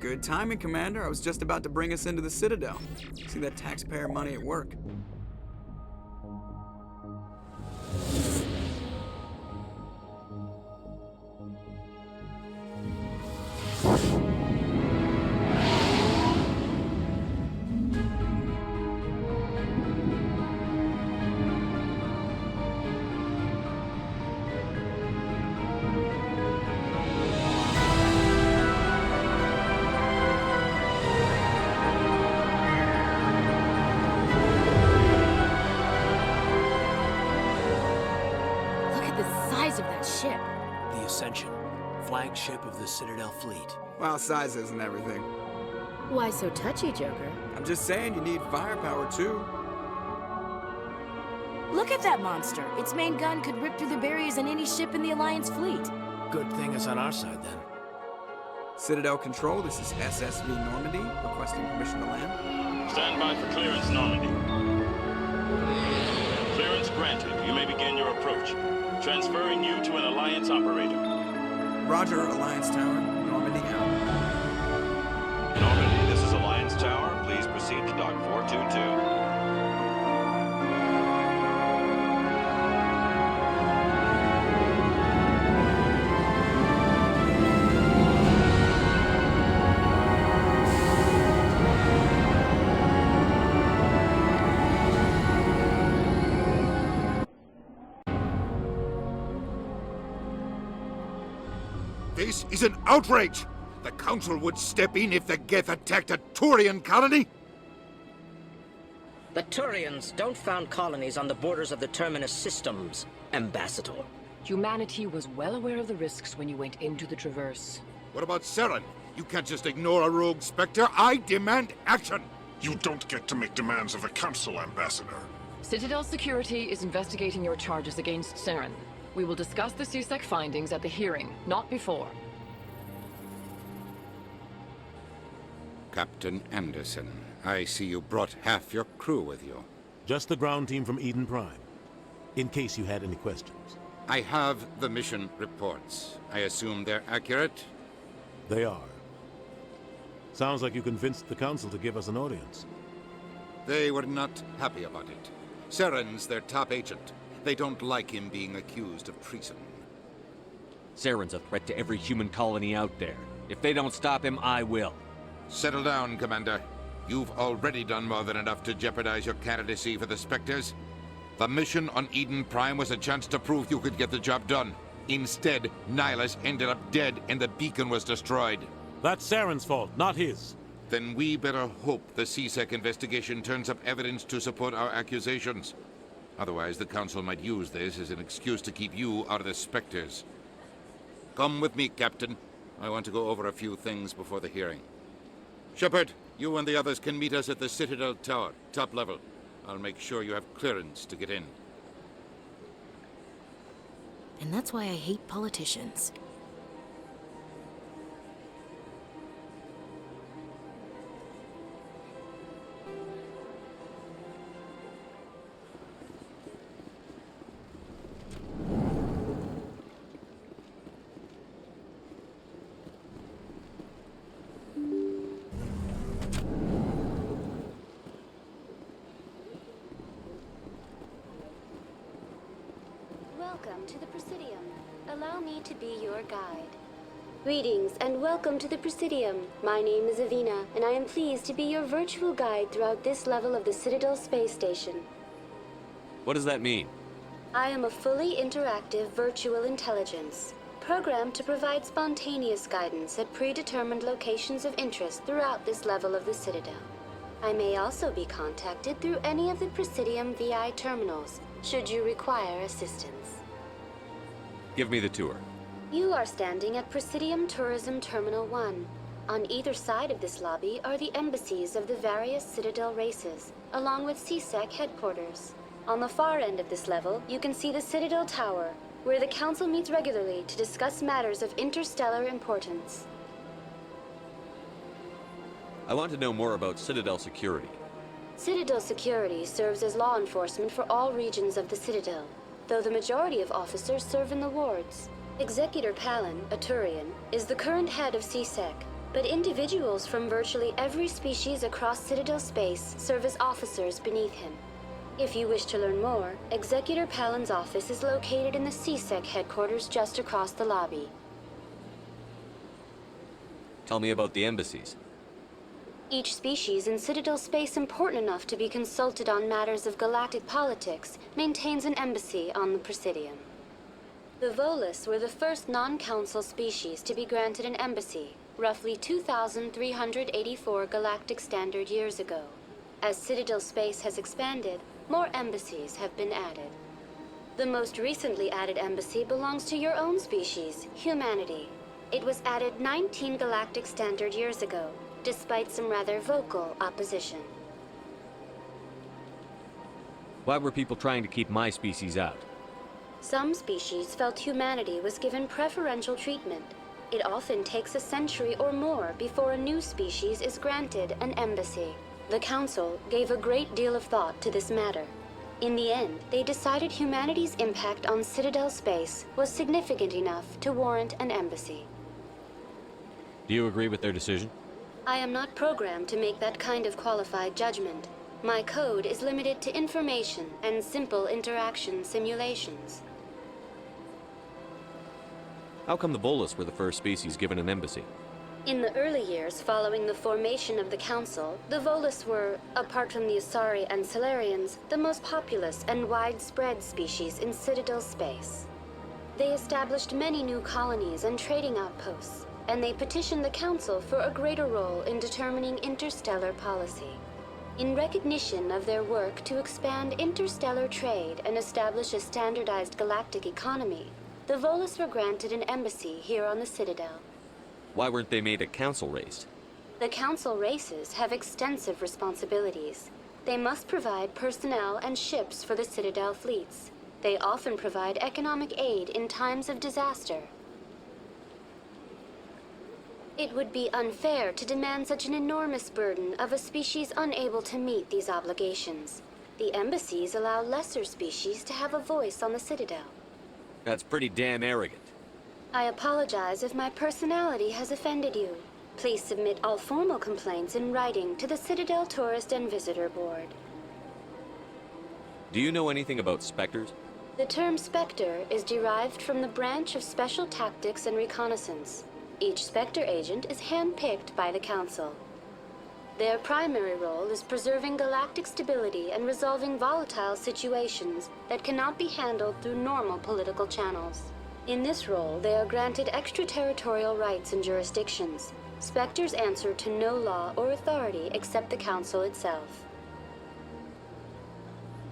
Good timing, Commander. I was just about to bring us into the Citadel. See that taxpayer money at work. Flagship of the Citadel fleet. Well, size isn't everything. Why so touchy, Joker? I'm just saying you need firepower, too. Look at that monster. Its main gun could rip through the barriers in any ship in the Alliance fleet. Good thing it's on our side, then. Citadel Control, this is SSV Normandy, requesting permission to land. Stand by for clearance, Normandy. Clearance granted. You may begin your approach. Transferring you to an Alliance operator. Roger, Alliance Tower. Normandy out. Normandy, this is Alliance Tower. Please proceed to Dock 422. This is an outrage! The Council would step in if the Geth attacked a Turian colony? The Turians don't found colonies on the borders of the Terminus systems, Ambassador. Humanity was well aware of the risks when you went into the Traverse. What about Saren? You can't just ignore a rogue Spectre. I demand action! You don't get to make demands of the Council, Ambassador. Citadel Security is investigating your charges against Saren. We will discuss the CSEC findings at the hearing, not before. Captain Anderson, I see you brought half your crew with you. Just the ground team from Eden Prime, in case you had any questions. I have the mission reports. I assume they're accurate? They are. Sounds like you convinced the Council to give us an audience. They were not happy about it. Saren's their top agent. They don't like him being accused of treason. Saren's a threat to every human colony out there. If they don't stop him, I will. Settle down, Commander. You've already done more than enough to jeopardize your candidacy for the Spectres. The mission on Eden Prime was a chance to prove you could get the job done. Instead, Nihilus ended up dead and the beacon was destroyed. That's Saren's fault, not his. Then we better hope the CSEC investigation turns up evidence to support our accusations. Otherwise, the Council might use this as an excuse to keep you out of the Spectres. Come with me, Captain. I want to go over a few things before the hearing. Shepard, you and the others can meet us at the Citadel Tower, top level. I'll make sure you have clearance to get in. And that's why I hate politicians. Welcome to the Presidium. Allow me to be your guide. Greetings and welcome to the Presidium. My name is Avina, and I am pleased to be your virtual guide throughout this level of the Citadel space station. What does that mean? I am a fully interactive virtual intelligence, programmed to provide spontaneous guidance at predetermined locations of interest throughout this level of the Citadel. I may also be contacted through any of the Presidium VI terminals, should you require assistance. Give me the tour. You are standing at Presidium Tourism Terminal 1. On either side of this lobby are the embassies of the various Citadel races, along with CSEC headquarters. On the far end of this level, you can see the Citadel Tower, where the Council meets regularly to discuss matters of interstellar importance. I want to know more about Citadel security. Citadel security serves as law enforcement for all regions of the Citadel, though the majority of officers serve in the wards. Executor Palin, a Turian, is the current head of CSEC, but individuals from virtually every species across Citadel space serve as officers beneath him. If you wish to learn more, Executor Palin's office is located in the CSEC headquarters just across the lobby. Tell me about the embassies. Each species in Citadel space important enough to be consulted on matters of galactic politics maintains an embassy on the Presidium. The Volus were the first non-council species to be granted an embassy, roughly 2,384 galactic standard years ago. As Citadel space has expanded, more embassies have been added. The most recently added embassy belongs to your own species, humanity. It was added 19 galactic standard years ago, despite some rather vocal opposition. Why were people trying to keep my species out? Some species felt humanity was given preferential treatment. It often takes a century or more before a new species is granted an embassy. The Council gave a great deal of thought to this matter. In the end, they decided humanity's impact on Citadel space was significant enough to warrant an embassy. Do you agree with their decision? I am not programmed to make that kind of qualified judgment. My code is limited to information and simple interaction simulations. How come the Volus were the first species given an embassy? In the early years following the formation of the Council, the Volus were, apart from the Asari and Salarians, the most populous and widespread species in Citadel space. They established many new colonies and trading outposts, and they petitioned the Council for a greater role in determining interstellar policy. In recognition of their work to expand interstellar trade and establish a standardized galactic economy, the Volus were granted an embassy here on the Citadel. Why weren't they made a council race? The Council races have extensive responsibilities. They must provide personnel and ships for the Citadel fleets. They often provide economic aid in times of disaster. It would be unfair to demand such an enormous burden of a species unable to meet these obligations. The embassies allow lesser species to have a voice on the Citadel. That's pretty damn arrogant. I apologize if my personality has offended you. Please submit all formal complaints in writing to the Citadel Tourist and Visitor Board. Do you know anything about Spectres? The term Spectre is derived from the branch of Special Tactics and Reconnaissance. Each Spectre agent is handpicked by the Council. Their primary role is preserving galactic stability and resolving volatile situations that cannot be handled through normal political channels. In this role, they are granted extraterritorial rights and jurisdictions. Spectres answer to no law or authority except the Council itself.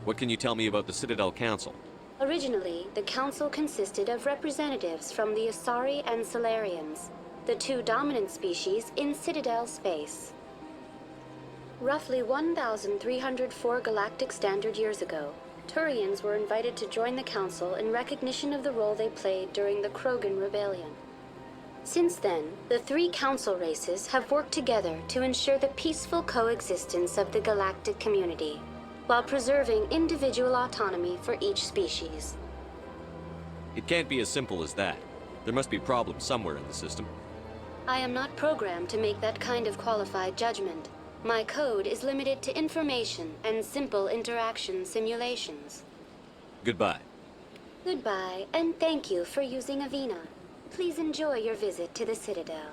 What can you tell me about the Citadel Council? Originally, the Council consisted of representatives from the Asari and Solarians, the two dominant species in Citadel space. Roughly 1,304 galactic standard years ago, Turians were invited to join the Council in recognition of the role they played during the Krogan Rebellion. Since then, the three Council races have worked together to ensure the peaceful coexistence of the galactic community, while preserving individual autonomy for each species. It can't be as simple as that. There must be problems somewhere in the system. I am not programmed to make that kind of qualified judgment. My code is limited to information and simple interaction simulations. Goodbye. Goodbye, and thank you for using Avina. Please enjoy your visit to the Citadel.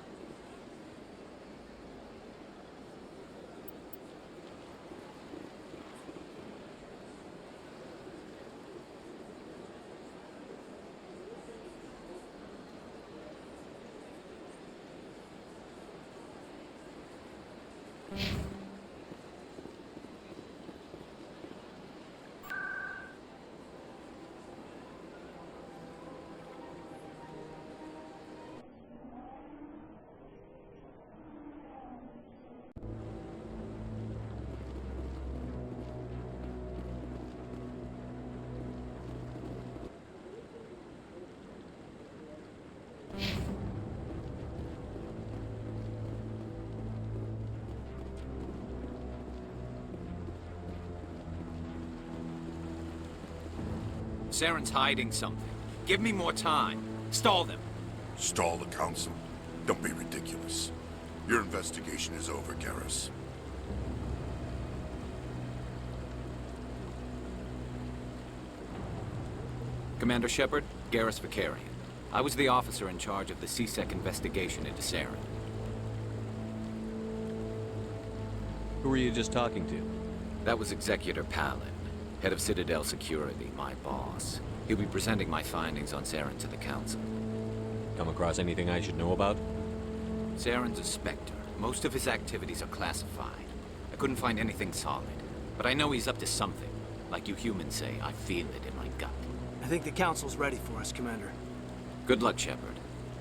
Saren's hiding something. Give me more time. Stall them. Stall the Council? Don't be ridiculous. Your investigation is over, Garrus. Commander Shepard, Garrus Vicarian. I was the officer in charge of the CSEC investigation into Saren. Who were you just talking to? That was Executor Palin, head of Citadel Security, my boss. He'll be presenting my findings on Saren to the Council. Come across anything I should know about? Saren's a Spectre. Most of his activities are classified. I couldn't find anything solid. But I know he's up to something. Like you humans say, I feel it in my gut. I think the Council's ready for us, Commander. Good luck, Shepard.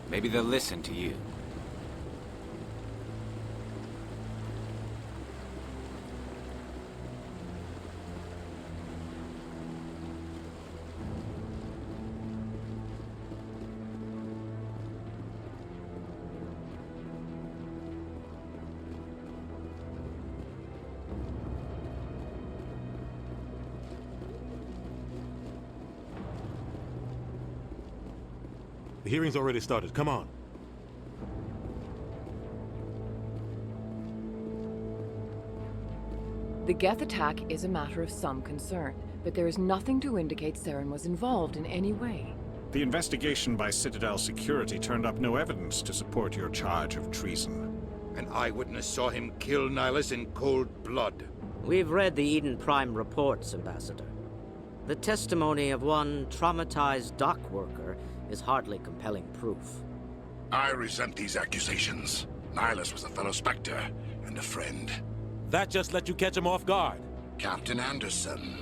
Maybe they'll listen to you. The hearing's already started. Come on. The Geth attack is a matter of some concern, but there is nothing to indicate Saren was involved in any way. The investigation by Citadel Security turned up no evidence to support your charge of treason. An eyewitness saw him kill Nihilus in cold blood. We've read the Eden Prime reports, Ambassador. The testimony of one traumatized dock worker is hardly compelling proof. I resent these accusations. Nihilus was a fellow Spectre and a friend. That just let you catch him off guard. Captain Anderson,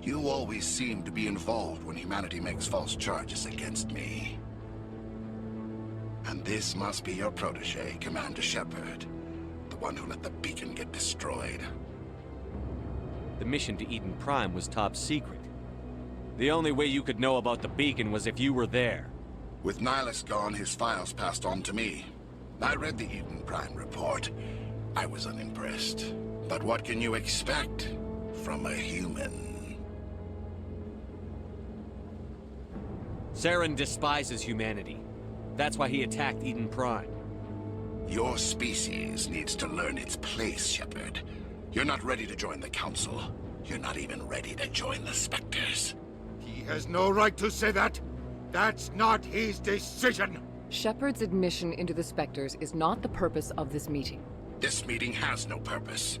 you always seem to be involved when humanity makes false charges against me. And this must be your protege, Commander Shepard. The one who let the beacon get destroyed. The mission to Eden Prime was top secret. The only way you could know about the beacon was if you were there. With Nihilus gone, his files passed on to me. I read the Eden Prime report. I was unimpressed. But what can you expect from a human? Saren despises humanity. That's why he attacked Eden Prime. Your species needs to learn its place, Shepard. You're not ready to join the Council. You're not even ready to join the Spectres. He has no right to say that. That's not his decision. Shepard's admission into the Spectres is not the purpose of this meeting. This meeting has no purpose.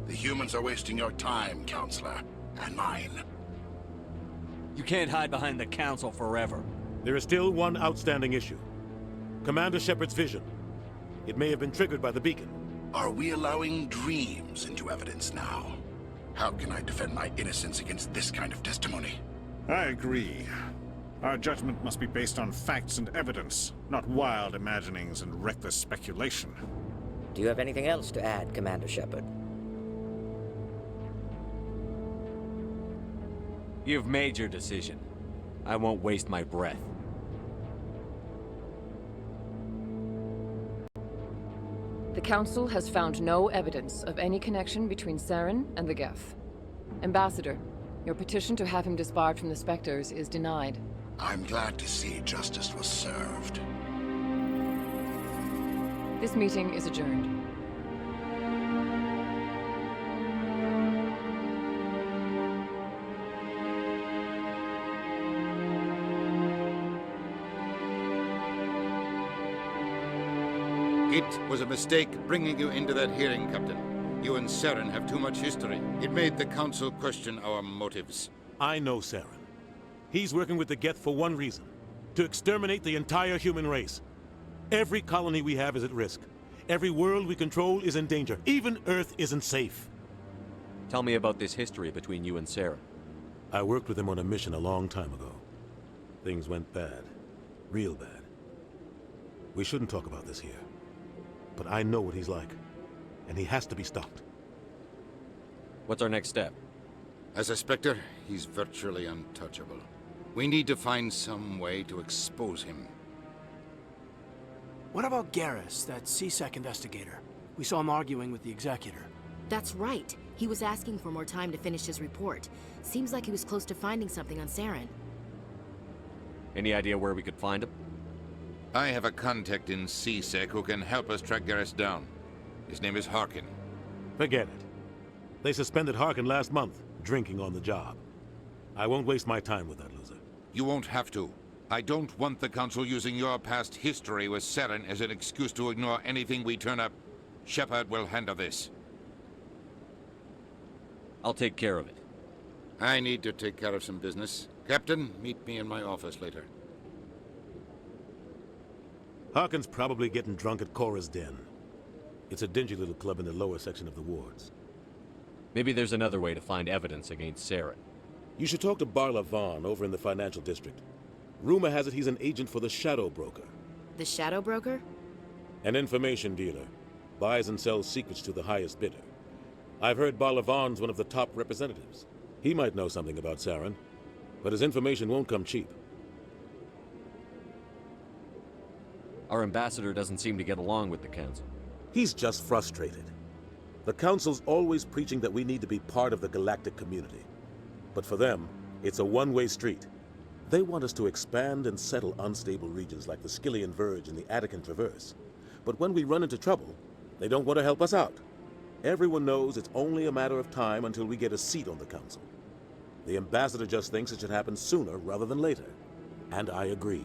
The humans are wasting your time, Counselor, and mine. You can't hide behind the Council forever. There is still one outstanding issue. Commander Shepard's vision. It may have been triggered by the beacon. Are we allowing dreams into evidence now? How can I defend my innocence against this kind of testimony? I agree. Our judgment must be based on facts and evidence, not wild imaginings and reckless speculation. Do you have anything else to add, Commander Shepard? You've made your decision. I won't waste my breath. The Council has found no evidence of any connection between Saren and the Geth. Ambassador, your petition to have him disbarred from the Spectres is denied. I'm glad to see justice was served. This meeting is adjourned. It was a mistake bringing you into that hearing, Captain. You and Saren have too much history. It made the Council question our motives. I know Saren. He's working with the Geth for one reason. To exterminate the entire human race. Every colony we have is at risk. Every world we control is in danger. Even Earth isn't safe. Tell me about this history between you and Saren. I worked with him on a mission a long time ago. Things went bad. Real bad. We shouldn't talk about this here. But I know what he's like. And he has to be stopped. What's our next step? As a Spectre, he's virtually untouchable. We need to find some way to expose him. What about Garrus, that CSEC investigator? We saw him arguing with the Executor. That's right. He was asking for more time to finish his report. Seems like he was close to finding something on Saren. Any idea where we could find him? I have a contact in CSEC who can help us track Garrus down. His name is Harkin. Forget it. They suspended Harkin last month, drinking on the job. I won't waste my time with that loser. You won't have to. I don't want the Council using your past history with Saren as an excuse to ignore anything we turn up. Shepard will handle this. I'll take care of it. I need to take care of some business. Captain, meet me in my office later. Harkin's probably getting drunk at Cora's Den. It's a dingy little club in the lower section of the wards. Maybe there's another way to find evidence against Saren. You should talk to Barla Vaughn over in the financial district. Rumor has it he's an agent for the Shadow Broker. The Shadow Broker? An information dealer. Buys and sells secrets to the highest bidder. I've heard Barla Vaughn's one of the top representatives. He might know something about Saren, but his information won't come cheap. Our ambassador doesn't seem to get along with the Council. He's just frustrated. The Council's always preaching that we need to be part of the galactic community. But for them, it's a one-way street. They want us to expand and settle unstable regions like the Skillian Verge and the Attican Traverse. But when we run into trouble, they don't want to help us out. Everyone knows it's only a matter of time until we get a seat on the Council. The ambassador just thinks it should happen sooner rather than later. And I agree.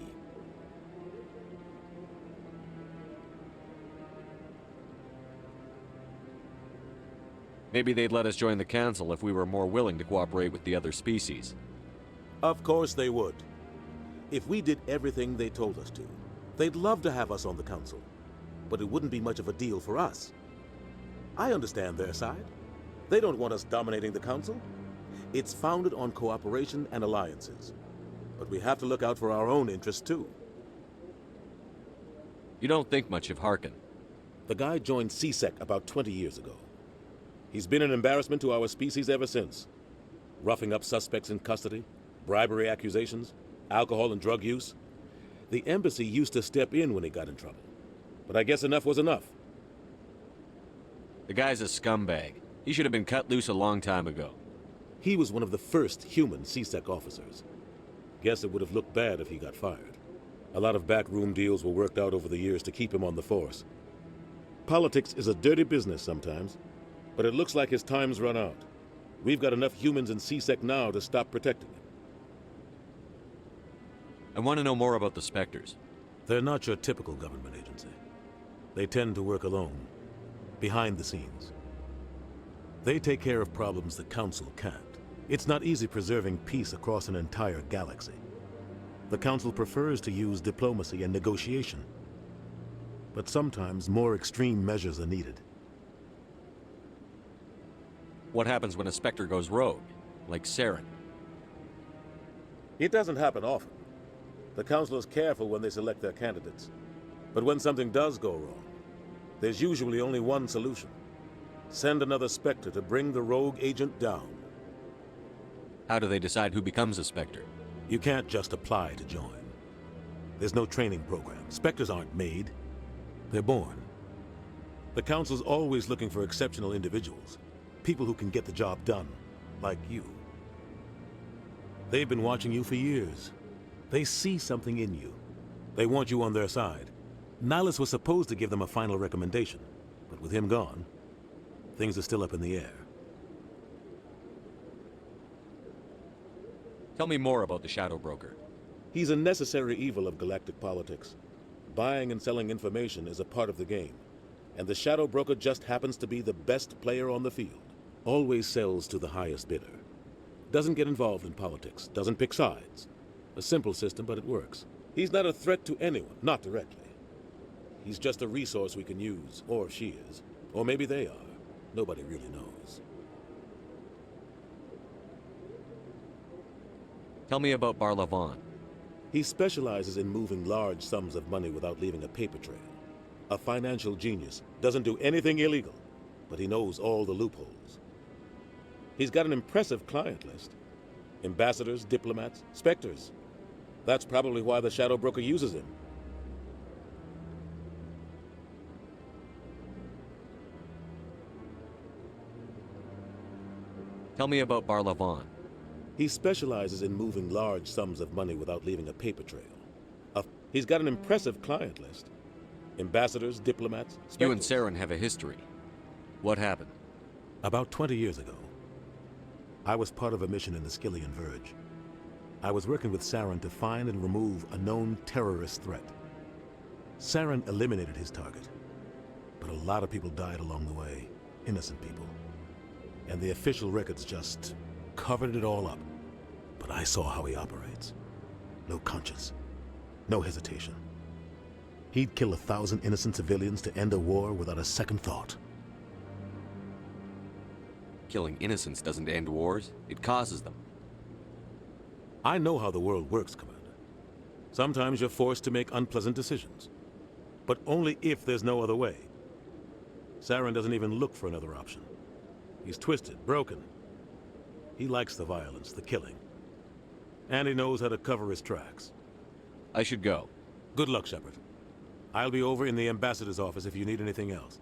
Maybe they'd let us join the Council if we were more willing to cooperate with the other species. Of course they would. If we did everything they told us to, they'd love to have us on the Council, but it wouldn't be much of a deal for us. I understand their side. They don't want us dominating the Council. It's founded on cooperation and alliances. But we have to look out for our own interests, too. You don't think much of Harkin. The guy joined CSEC about 20 years ago. He's been an embarrassment to our species ever since. Roughing up suspects in custody, bribery accusations, alcohol and drug use. The embassy used to step in when he got in trouble. But I guess enough was enough. The guy's a scumbag. He should have been cut loose a long time ago. He was one of the first human CSEC officers. Guess it would have looked bad if he got fired. A lot of backroom deals were worked out over the years to keep him on the force. Politics is a dirty business sometimes, but it looks like his time's run out. We've got enough humans in CSEC now to stop protecting him. I want to know more about the Spectres. They're not your typical government agency. They tend to work alone, behind the scenes. They take care of problems the Council can't. It's not easy preserving peace across an entire galaxy. The Council prefers to use diplomacy and negotiation. But sometimes more extreme measures are needed. What happens when a Spectre goes rogue, like Saren? It doesn't happen often. The Council is careful when they select their candidates. But when something does go wrong, there's usually only one solution. Send another Spectre to bring the rogue agent down. How do they decide who becomes a Spectre? You can't just apply to join. There's no training program. Spectres aren't made. They're born. The Council's always looking for exceptional individuals. People who can get the job done, like you. They've been watching you for years. They see something in you. They want you on their side. Nihilus was supposed to give them a final recommendation, but with him gone, things are still up in the air. Tell me more about the Shadow Broker. He's a necessary evil of galactic politics. Buying and selling information is a part of the game, and the Shadow Broker just happens to be the best player on the field. Always sells to the highest bidder. Doesn't get involved in politics, doesn't pick sides. A simple system, but it works. He's not a threat to anyone, not directly. He's just a resource we can use, or she is. Or maybe they are. Nobody really knows. Tell me about Barlavon. He specializes in moving large sums of money without leaving a paper trail. A financial genius, doesn't do anything illegal, but he knows all the loopholes. He's got an impressive client list. Ambassadors, diplomats, Spectres. That's probably why the Shadow Broker uses him. Tell me about Barlavon. He specializes in moving large sums of money without leaving a paper trail. He's got an impressive client list. Ambassadors, diplomats, Spectres. You and Saren have a history. What happened? About 20 years ago, I was part of a mission in the Skillian Verge. I was working with Saren to find and remove a known terrorist threat. Saren eliminated his target, but a lot of people died along the way, innocent people. And the official records just covered it all up. But I saw how he operates. No conscience, no hesitation. He'd kill 1,000 innocent civilians to end a war without a second thought. Killing innocents doesn't end wars, it causes them. I know how the world works, Commander. Sometimes you're forced to make unpleasant decisions. But only if there's no other way. Saren doesn't even look for another option. He's twisted, broken. He likes the violence, the killing. And he knows how to cover his tracks. I should go. Good luck, Shepard. I'll be over in the ambassador's office if you need anything else.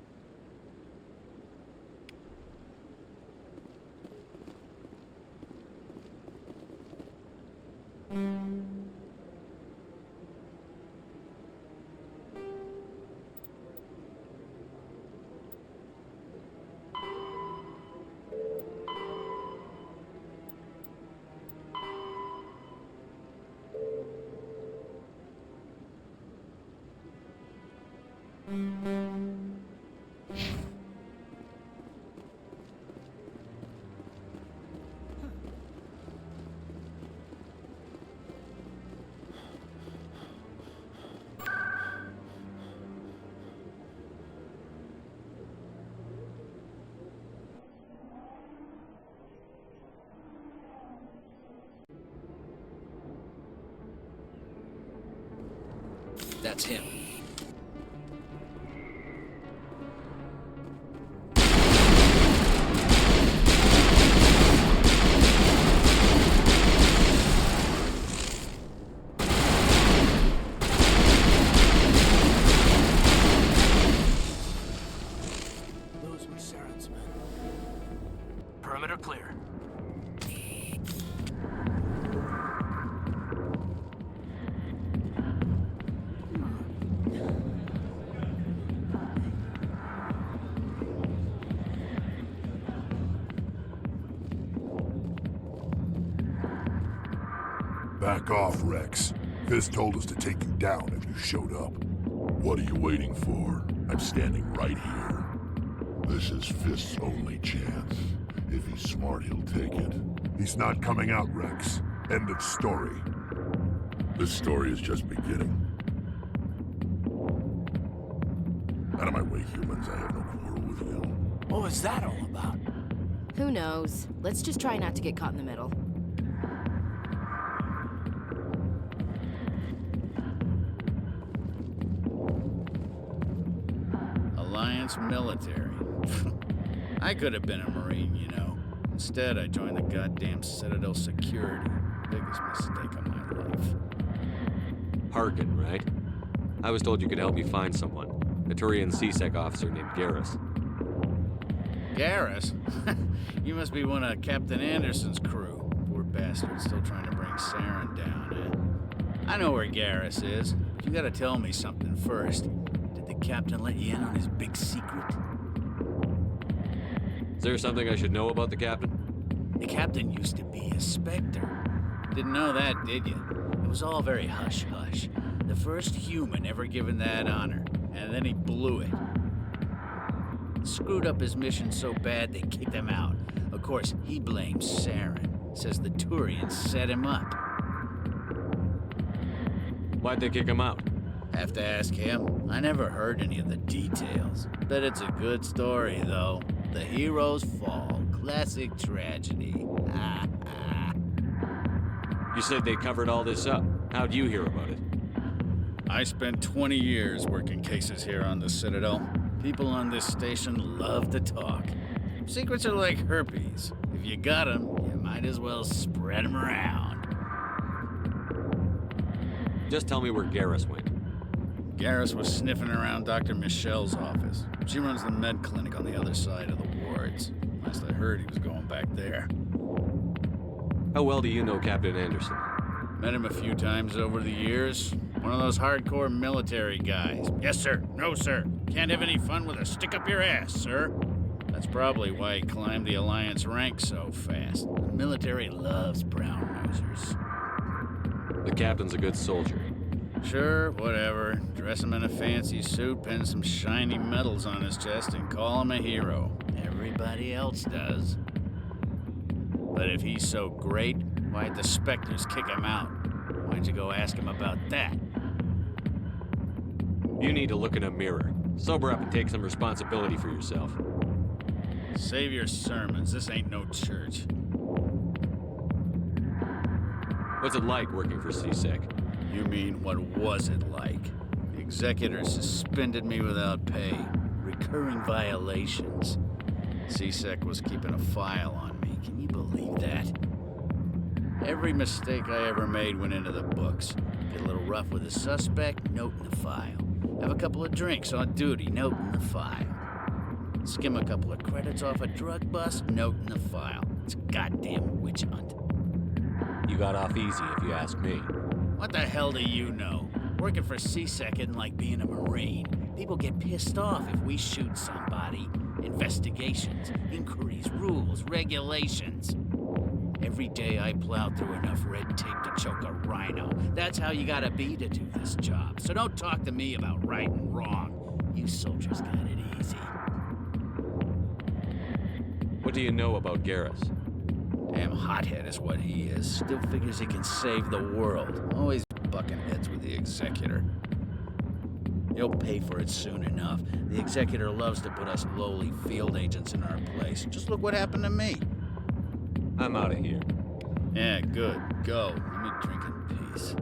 That's him. Those were Saren's men. Perimeter clear. Back off, Wrex. Fist told us to take you down if you showed up. What are you waiting for? I'm standing right here. This is Fist's only chance. If he's smart, he'll take it. He's not coming out, Wrex. End of story. This story is just beginning. Out of my way, humans. I have no quarrel with you. What was that all about? Who knows? Let's just try not to get caught in the middle. Alliance military. I could have been a Marine, you know. Instead, I joined the goddamn Citadel security. Biggest mistake of my life. Harkin, right? I was told you could help me find someone. A Turian CSEC officer named Garrus. Garrus? You must be one of Captain Anderson's crew. Poor bastard, still trying to bring Saren down, eh? I know where Garrus is, but you gotta tell me something first. Did the captain let you in on his big secret? Is there something I should know about the captain? The captain used to be a Spectre. Didn't know that, did you? It was all very hush-hush. The first human ever given that honor, and then he blew it. Screwed up his mission so bad they kicked him out. Of course, he blames Saren. Says the Turians set him up. Why'd they kick him out? Have to ask him. I never heard any of the details. Bet it's a good story, though. The heroes fall. Classic tragedy. You said they covered all this up. How'd you hear about it? I spent 20 years working cases here on the Citadel. People on this station love to talk. Secrets are like herpes. If you got them, you might as well spread them around. Just tell me where Garrus went. Garrus was sniffing around Dr. Michelle's office. She runs the med clinic on the other side of the wards. Last I heard, he was going back there. How well do you know Captain Anderson? Met him a few times over the years. One of those hardcore military guys. Yes, sir. No, sir. Can't have any fun with a stick up your ass, sir. That's probably why he climbed the Alliance ranks so fast. The military loves brown-nosers. The captain's a good soldier. Sure, whatever. Dress him in a fancy suit, pin some shiny medals on his chest, and call him a hero. Everybody else does. But if he's so great, why'd the Spectres kick him out? Why'd you go ask him about that? You need to look in a mirror. Sober up and take some responsibility for yourself. Save your sermons. This ain't no church. What's it like working for CSEC? You mean, what was it like? The executor suspended me without pay. Recurring violations. CSEC was keeping a file on me. Can you believe that? Every mistake I ever made went into the books. Get a little rough with a suspect, note in the file. Have a couple of drinks on duty, note in the file. Skim a couple of credits off a drug bust, note in the file. It's a goddamn witch hunt. You got off easy, if you ask me. What the hell do you know? Working for CSEC isn't like being a Marine. People get pissed off if we shoot somebody. Investigations, inquiries, rules, regulations. Every day I plow through enough red tape to choke a rhino. That's how you gotta be to do this job. So don't talk to me about right and wrong. You soldiers got it easy. What do you know about Garrus? Damn hothead is what he is. Still figures he can save the world. Always bucking heads with the executor. He'll pay for it soon enough. The executor loves to put us lowly field agents in our place. Just look what happened to me. I'm out of here. Yeah, good. Go. Let me drink in peace.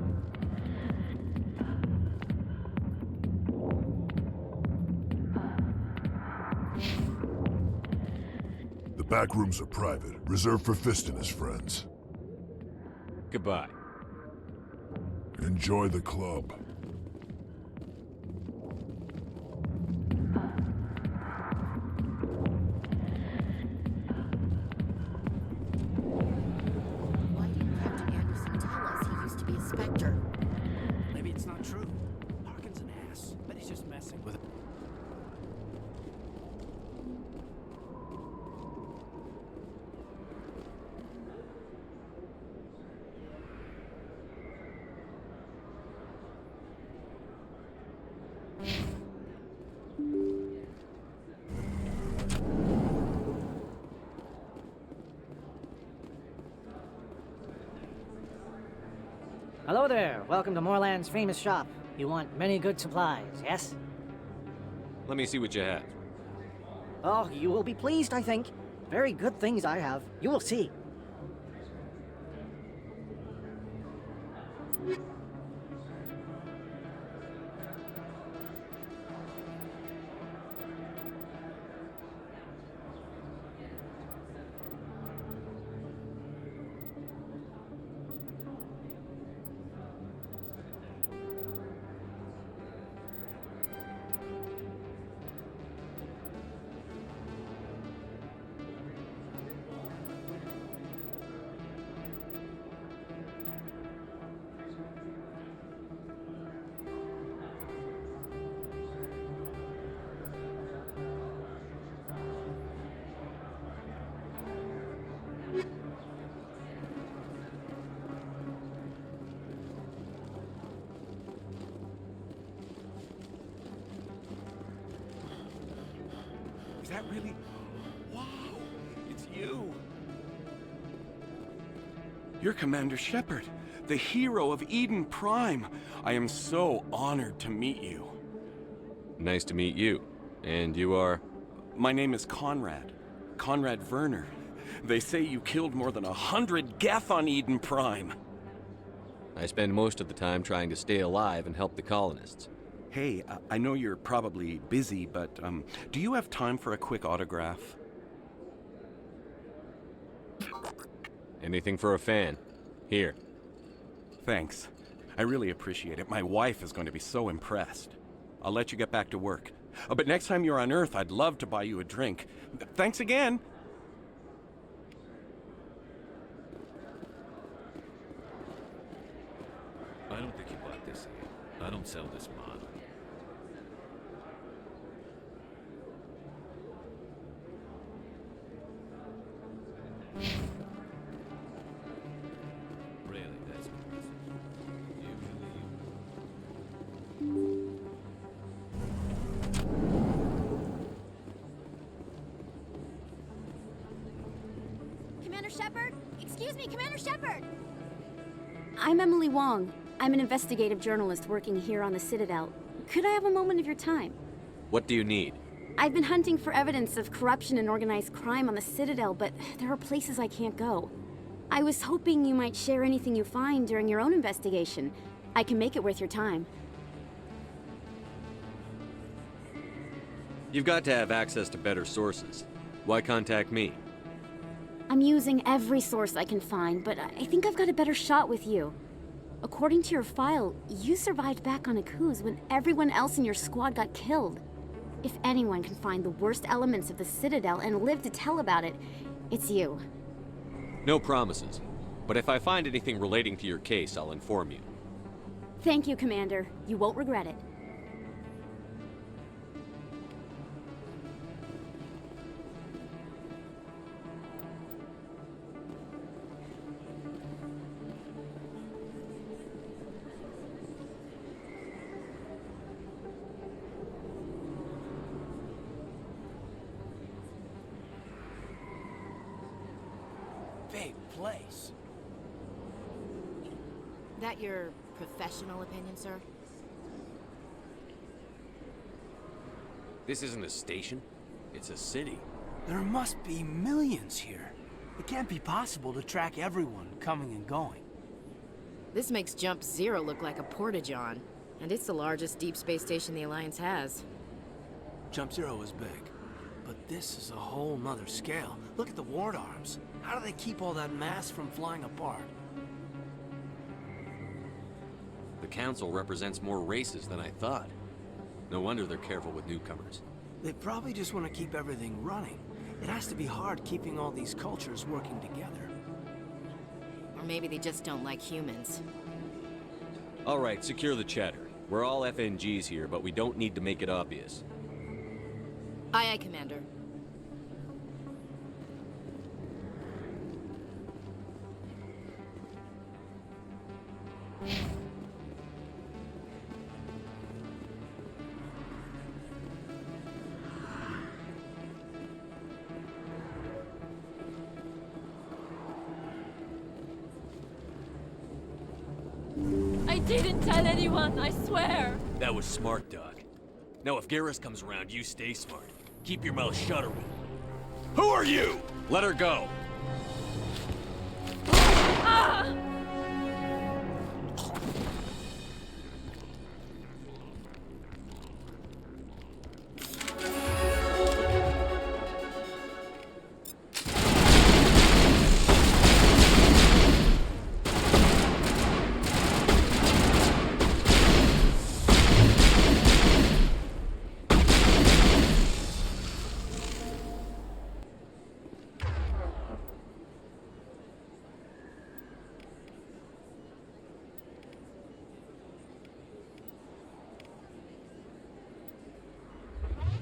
back rooms are private, reserved for Fist and his friends. Goodbye. Enjoy the club. Why didn't Captain Anderson tell us he used to be a Spectre? Maybe it's not true. Harkin's an ass, but he's just messing with it. Hello there. Welcome to Moorland's famous shop. You want many good supplies, yes? Let me see what you have. Oh, you will be pleased, I think. Very good things I have. You will see. Is that really... Wow! It's you! You're Commander Shepard, the hero of Eden Prime. I am so honored to meet you. Nice to meet you. And you are? My name is Conrad. Conrad Werner. They say you killed more than 100 Geth on Eden Prime. I spend most of the time trying to stay alive and help the colonists. Hey, I know you're probably busy, but do you have time for a quick autograph? Anything for a fan. Here. Thanks. I really appreciate it. My wife is going to be so impressed. I'll let you get back to work. But next time you're on Earth, I'd love to buy you a drink. Thanks again! I don't think you bought this here. I don't sell this model. Really, that's Commander Shepard? Excuse me, Commander Shepard! I'm Emily Wong. I'm an investigative journalist working here on the Citadel. Could I have a moment of your time? What do you need? I've been hunting for evidence of corruption and organized crime on the Citadel, but there are places I can't go. I was hoping you might share anything you find during your own investigation. I can make it worth your time. You've got to have access to better sources. Why contact me? I'm using every source I can find, but I think I've got a better shot with you. According to your file, you survived back on Akuz when everyone else in your squad got killed. If anyone can find the worst elements of the Citadel and live to tell about it, it's you. No promises. But if I find anything relating to your case, I'll inform you. Thank you, Commander. You won't regret it. Big place. That your professional opinion, sir? This isn't a station. It's a city. There must be millions here. It can't be possible to track everyone coming and going. This makes Jump Zero look like a porta-john, and it's the largest deep space station the Alliance has. Jump Zero is big. But this is a whole nother scale. Look at the ward arms. How do they keep all that mass from flying apart? The Council represents more races than I thought. No wonder they're careful with newcomers. They probably just want to keep everything running. It has to be hard keeping all these cultures working together. Or maybe they just don't like humans. All right, secure the chatter. We're all FNGs here, but we don't need to make it obvious. Aye, aye, Commander. I didn't tell anyone, I swear! That was smart, Doc. Now if Garrus comes around, you stay smart. Keep your mouth shut or we'll... Who are you? Let her go! Ah!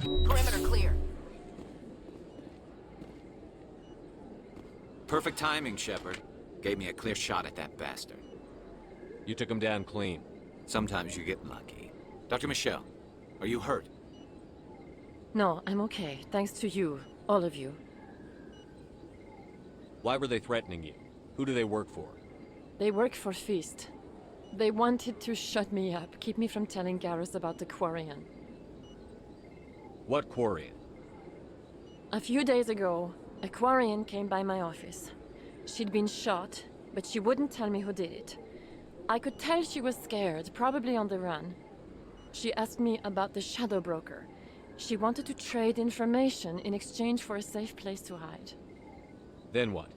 Perimeter clear. Perfect timing, Shepard. Gave me a clear shot at that bastard. You took him down clean. Sometimes you get lucky. Dr. Michelle, are you hurt? No, I'm okay. Thanks to you. All of you. Why were they threatening you? Who do they work for? They work for Feast. They wanted to shut me up, keep me from telling Garrus about the Quarian. What Quarian? A few days ago, a Quarian came by my office. She'd been shot, but she wouldn't tell me who did it. I could tell she was scared, probably on the run. She asked me about the Shadow Broker. She wanted to trade information in exchange for a safe place to hide. Then what?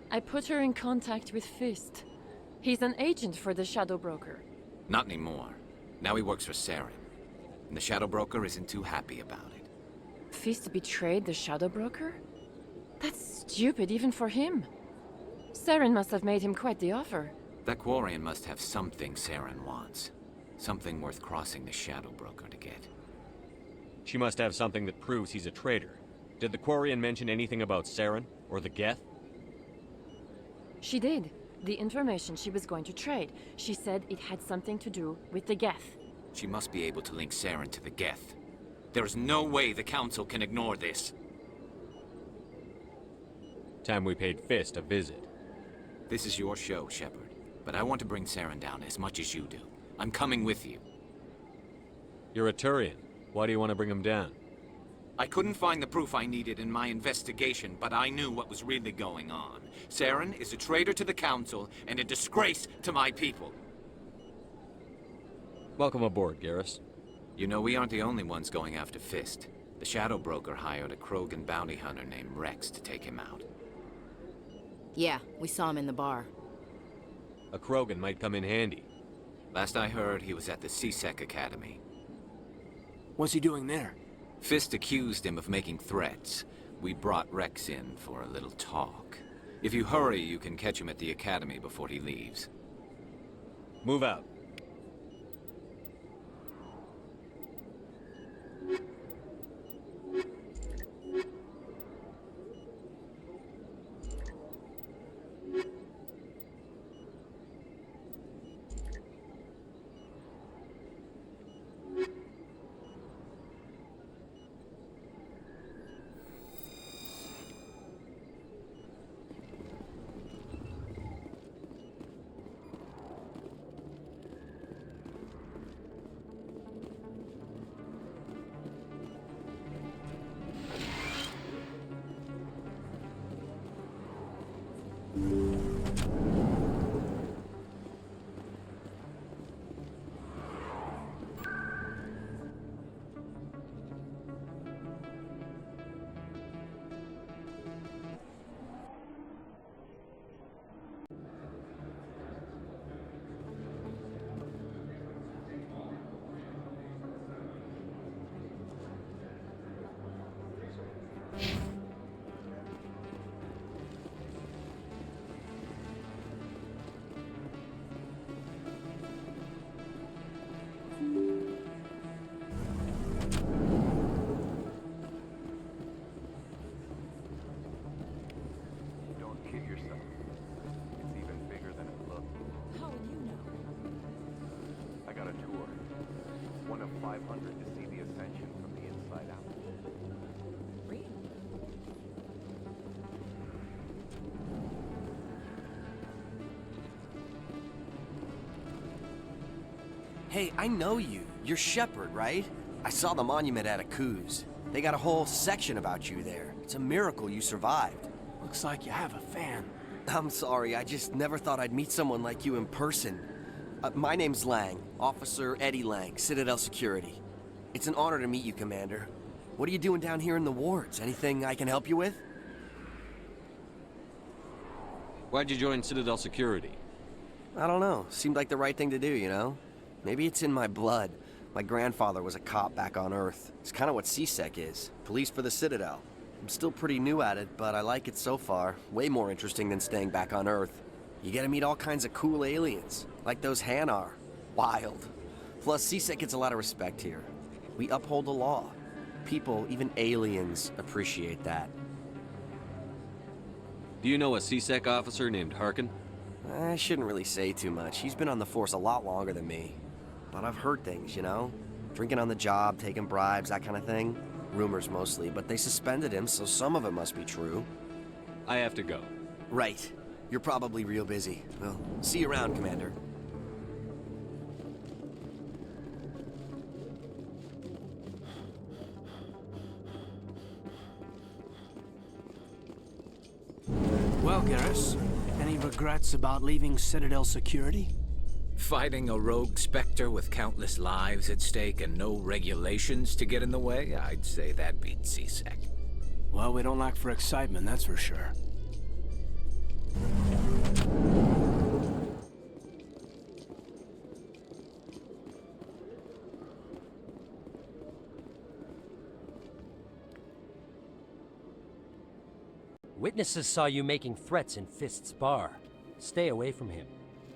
I put her in contact with Fist. He's an agent for the Shadow Broker. Not anymore. Now he works for Saren. And the Shadow Broker isn't too happy about it. Fist betrayed the Shadow Broker? That's stupid even for him. Saren must have made him quite the offer. That Quarian must have something Saren wants. Something worth crossing the Shadow Broker to get. She must have something that proves he's a traitor. Did the Quarian mention anything about Saren or the Geth? She did. The information she was going to trade. She said it had something to do with the Geth. She must be able to link Saren to the Geth. There is no way the Council can ignore this. Time we paid Fist a visit. This is your show, Shepard. But I want to bring Saren down as much as you do. I'm coming with you. You're a Turian. Why do you want to bring him down? I couldn't find the proof I needed in my investigation, but I knew what was really going on. Saren is a traitor to the Council and a disgrace to my people. Welcome aboard, Garrus. You know, we aren't the only ones going after Fist. The Shadow Broker hired a Krogan bounty hunter named Wrex to take him out. Yeah, we saw him in the bar. A Krogan might come in handy. Last I heard, he was at the CSEC Academy. What's he doing there? Fist accused him of making threats. We brought Wrex in for a little talk. If you hurry, you can catch him at the Academy before he leaves. Move out. Hey, I know you. You're Shepard, right? I saw the monument at Akuz. They got a whole section about you there. It's a miracle you survived. Looks like you have a fan. I'm sorry, I just never thought I'd meet someone like you in person. My name's Lang, Officer Eddie Lang, Citadel Security. It's an honor to meet you, Commander. What are you doing down here in the wards? Anything I can help you with? Why'd you join Citadel Security? I don't know. Seemed like the right thing to do, you know? Maybe it's in my blood. My grandfather was a cop back on Earth. It's kind of what CSEC is. Police for the Citadel. I'm still pretty new at it, but I like it so far. Way more interesting than staying back on Earth. You get to meet all kinds of cool aliens, like those Hanar. Wild. Plus, CSEC gets a lot of respect here. We uphold the law. People, even aliens, appreciate that. Do you know a CSEC officer named Harkin? I shouldn't really say too much. He's been on the force a lot longer than me. But I've heard things, you know? Drinking on the job, taking bribes, that kind of thing. Rumors mostly, but they suspended him, so some of it must be true. I have to go. Right. You're probably real busy. Well, see you around, Commander. Well, Garrus, any regrets about leaving Citadel Security? Fighting a rogue Spectre with countless lives at stake and no regulations to get in the way? I'd say that beats CSEC. Well, we don't lack for excitement, that's for sure. Witnesses saw you making threats in Fist's bar. Stay away from him.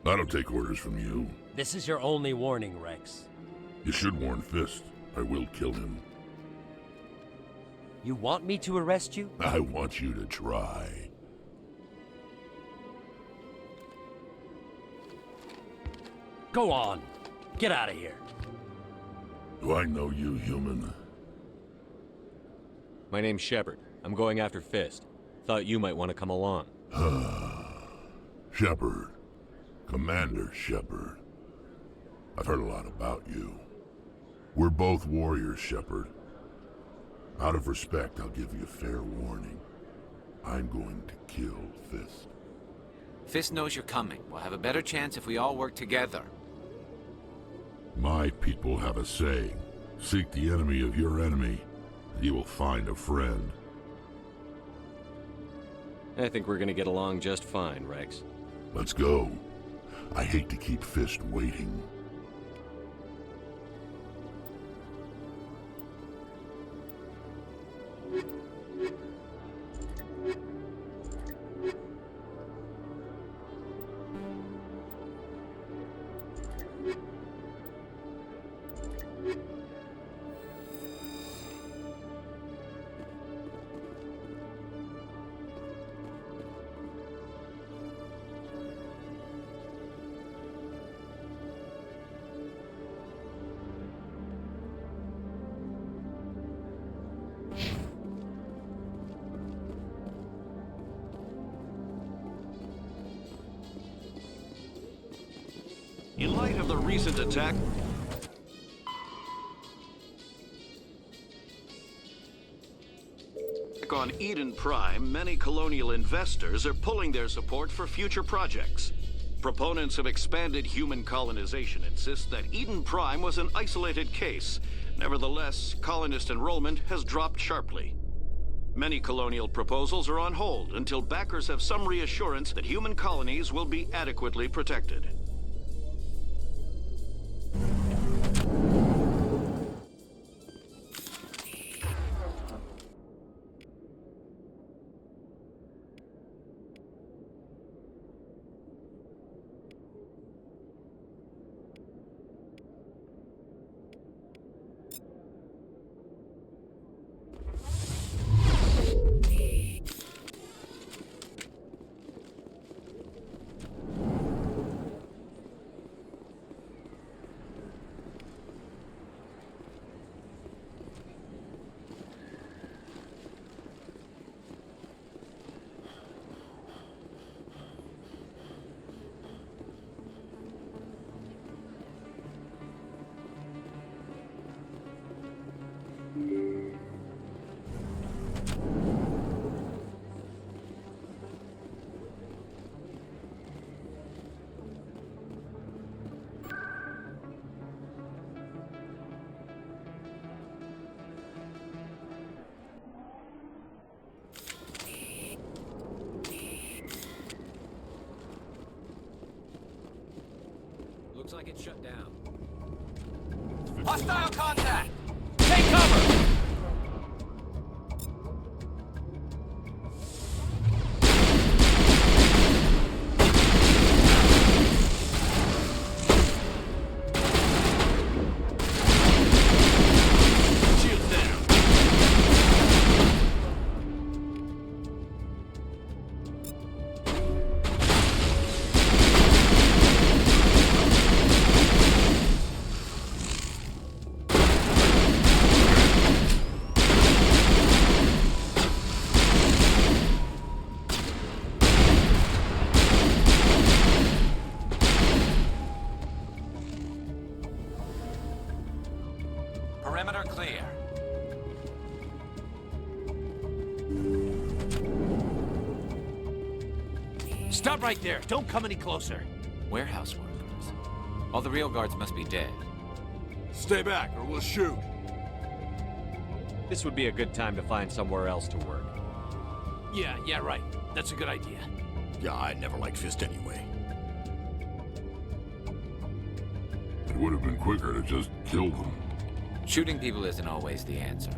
I don't take orders from you. This is your only warning, Wrex. You should warn Fist. I will kill him. You want me to arrest you? I want you to try. Go on. Get out of here. Do I know you, human? My name's Shepard. I'm going after Fist. Thought you might want to come along. Shepard. Commander Shepard. I've heard a lot about you. We're both warriors, Shepard. Out of respect, I'll give you a fair warning. I'm going to kill Fist. Fist knows you're coming. We'll have a better chance if we all work together. My people have a saying. Seek the enemy of your enemy, and you will find a friend. I think we're gonna get along just fine, Wrex. Let's go. I hate to keep Fist waiting. In light of the recent attack... on Eden Prime, many colonial investors are pulling their support for future projects. Proponents of expanded human colonization insist that Eden Prime was an isolated case. Nevertheless, colonist enrollment has dropped sharply. Many colonial proposals are on hold until backers have some reassurance that human colonies will be adequately protected. Stop right there. Don't come any closer. Warehouse workers. All the real guards must be dead. Stay back or we'll shoot. This would be a good time to find somewhere else to work. Yeah, right. That's a good idea. Yeah, I never liked Fist anyway. It would have been quicker to just kill them. Shooting people isn't always the answer.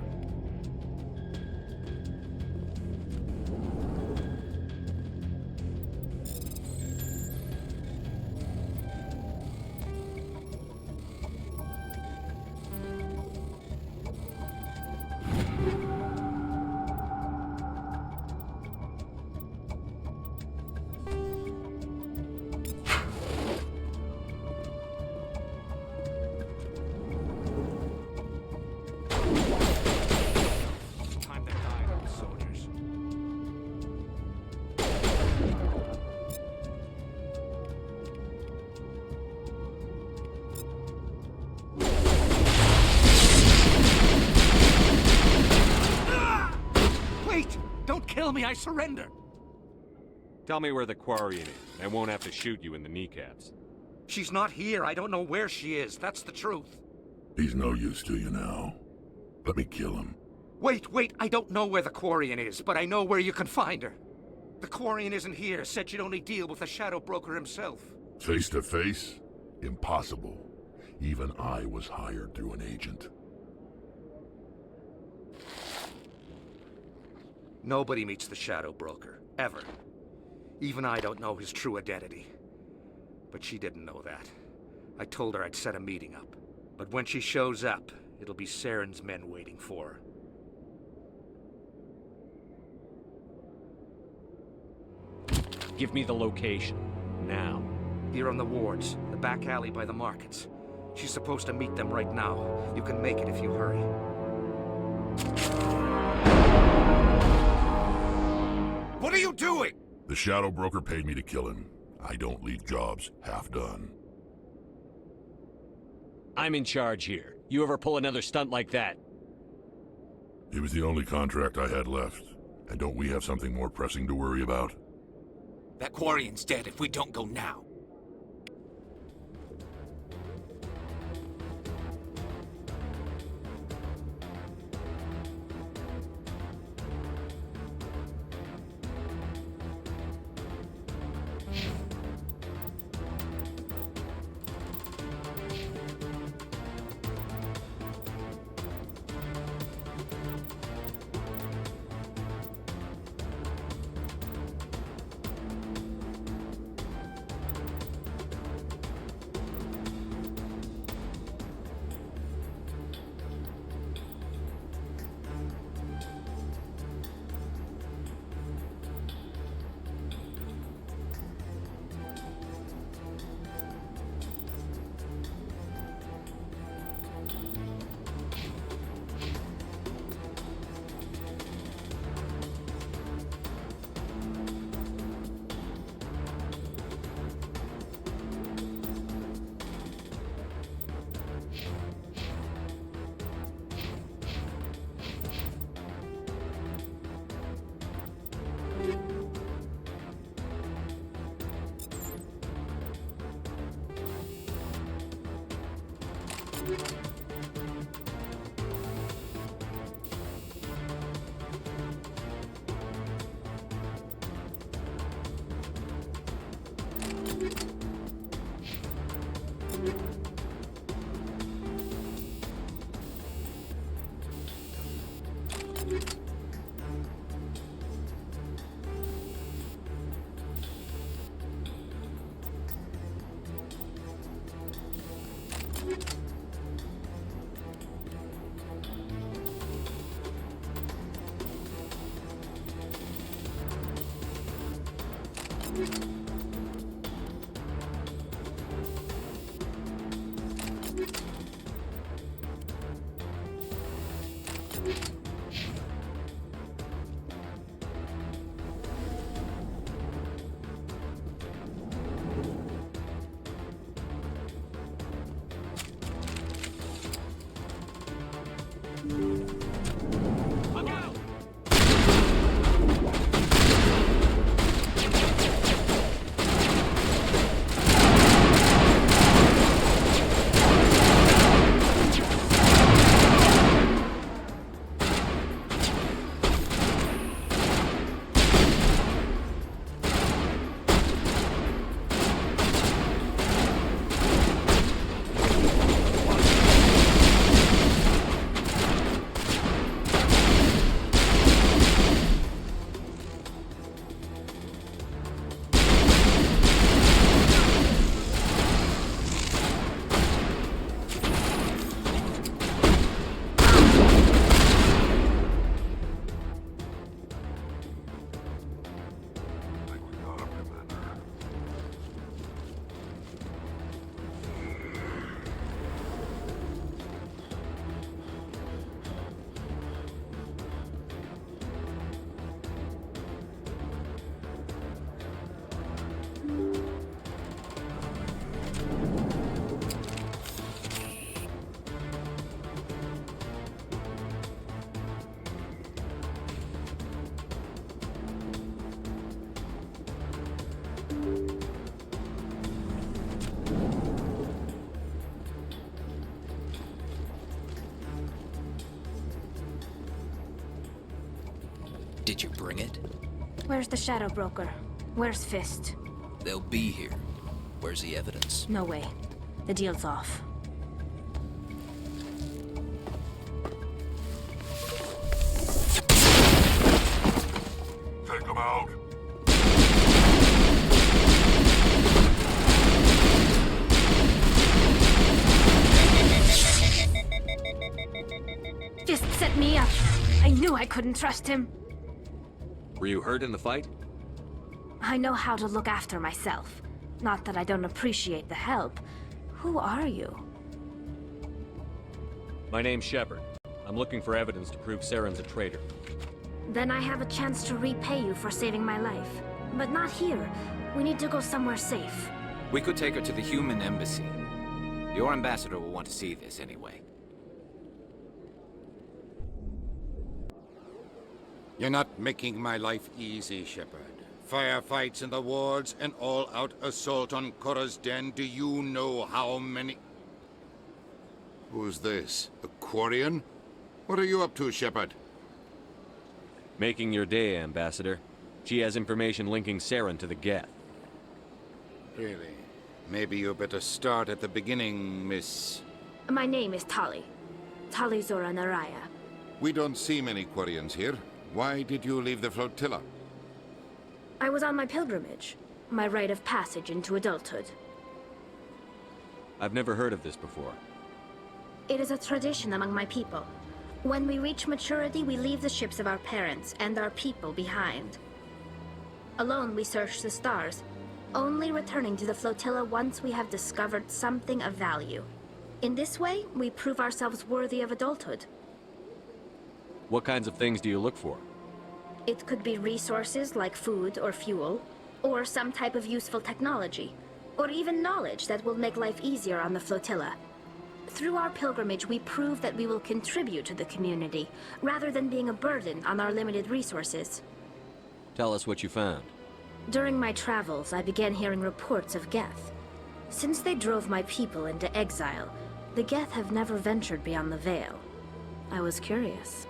Kill me, I surrender. Tell me where the Quarian is, and I won't have to shoot you in the kneecaps. She's not here. I don't know where she is. That's the truth. He's no use to you now. Let me kill him. Wait. I don't know where the Quarian is, but I know where you can find her. The Quarian isn't here. Said she'd only deal with the Shadow Broker himself. Face to face? Impossible. Even I was hired through an agent. Nobody meets the Shadow Broker, ever. Even I don't know his true identity. But she didn't know that. I told her I'd set a meeting up. But when she shows up, it'll be Saren's men waiting for her. Give me the location, now. Here on the wards, the back alley by the markets. She's supposed to meet them right now. You can make it if you hurry. What are you doing? The Shadow Broker paid me to kill him. I don't leave jobs half done. I'm in charge here. You ever pull another stunt like that? It was the only contract I had left. And don't we have something more pressing to worry about? That Quarian's dead if we don't go now. Did you bring it? Where's the Shadow Broker? Where's Fist? They'll be here. Where's the evidence? No way. The deal's off. Take him out. Fist set me up. I knew I couldn't trust him. Were you hurt in the fight? I know how to look after myself. Not that I don't appreciate the help. Who are you? My name's Shepard. I'm looking for evidence to prove Saren's a traitor. Then I have a chance to repay you for saving my life. But not here. We need to go somewhere safe. We could take her to the human embassy. Your ambassador will want to see this anyway. You're not making my life easy, Shepard. Firefights in the wards, an all-out assault on Korra's den. Do you know how many... Who's this? A Quarian? What are you up to, Shepard? Making your day, Ambassador. She has information linking Saren to the Geth. Really? Maybe you better start at the beginning, Miss... My name is Tali. Tali Zora Naraya. We don't see many Quarians here. Why did you leave the flotilla? I was on my pilgrimage. My rite of passage into adulthood. I've never heard of this before. It is a tradition among my people. When we reach maturity, we leave the ships of our parents and our people behind. Alone, we search the stars, only returning to the flotilla once we have discovered something of value. In this way, we prove ourselves worthy of adulthood. What kinds of things do you look for? It could be resources like food or fuel, or some type of useful technology, or even knowledge that will make life easier on the flotilla. Through our pilgrimage, we prove that we will contribute to the community, rather than being a burden on our limited resources. Tell us what you found. During my travels, I began hearing reports of Geth. Since they drove my people into exile, the Geth have never ventured beyond the Veil. I was curious.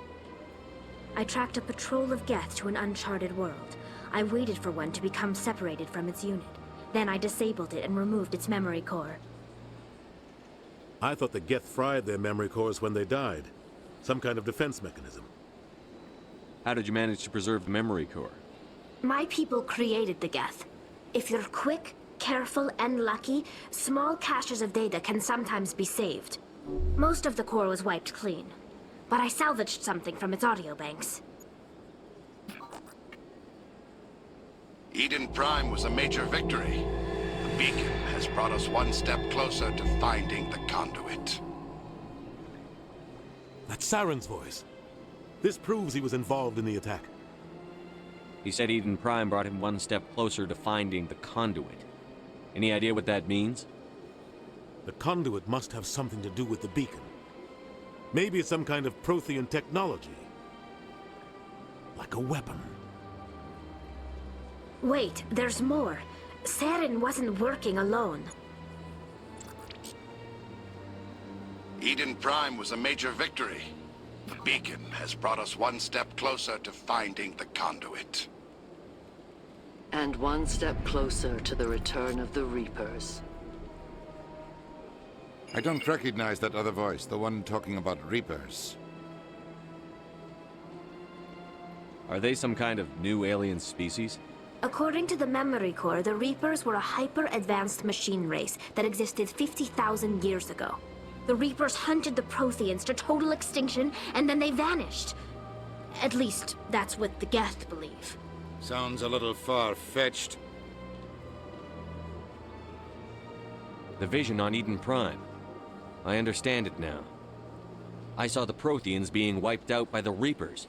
I tracked a patrol of Geth to an uncharted world. I waited for one to become separated from its unit. Then I disabled it and removed its memory core. I thought the Geth fried their memory cores when they died. Some kind of defense mechanism. How did you manage to preserve the memory core? My people created the Geth. If you're quick, careful, and lucky, small caches of data can sometimes be saved. Most of the core was wiped clean, but I salvaged something from its audio banks. Eden Prime was a major victory. The beacon has brought us one step closer to finding the conduit. That's Saren's voice. This proves he was involved in the attack. He said Eden Prime brought him one step closer to finding the conduit. Any idea what that means? The conduit must have something to do with the beacon. Maybe it's some kind of Prothean technology. Like a weapon. Wait, there's more. Saren wasn't working alone. Eden Prime was a major victory. The beacon has brought us one step closer to finding the conduit. And one step closer to the return of the Reapers. I don't recognize that other voice, the one talking about Reapers. Are they some kind of new alien species? According to the memory core, the Reapers were a hyper-advanced machine race that existed 50,000 years ago. The Reapers hunted the Protheans to total extinction, and then they vanished. At least, that's what the Geth believe. Sounds a little far-fetched. The vision on Eden Prime. I understand it now. I saw the Protheans being wiped out by the Reapers.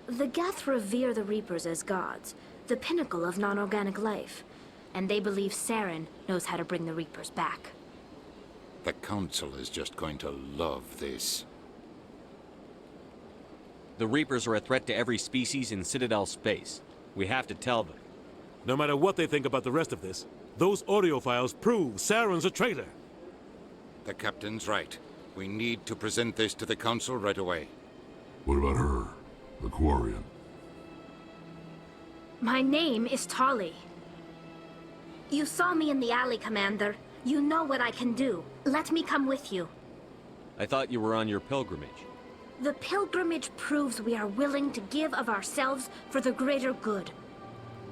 The Geth revere the Reapers as gods, the pinnacle of non-organic life. And they believe Saren knows how to bring the Reapers back. The Council is just going to love this. The Reapers are a threat to every species in Citadel space. We have to tell them. No matter what they think about the rest of this, those audio files prove Saren's a traitor. The Captain's right. We need to present this to the Council right away. What about her? The Quarian? My name is Tali. You saw me in the alley, Commander. You know what I can do. Let me come with you. I thought you were on your pilgrimage. The pilgrimage proves we are willing to give of ourselves for the greater good.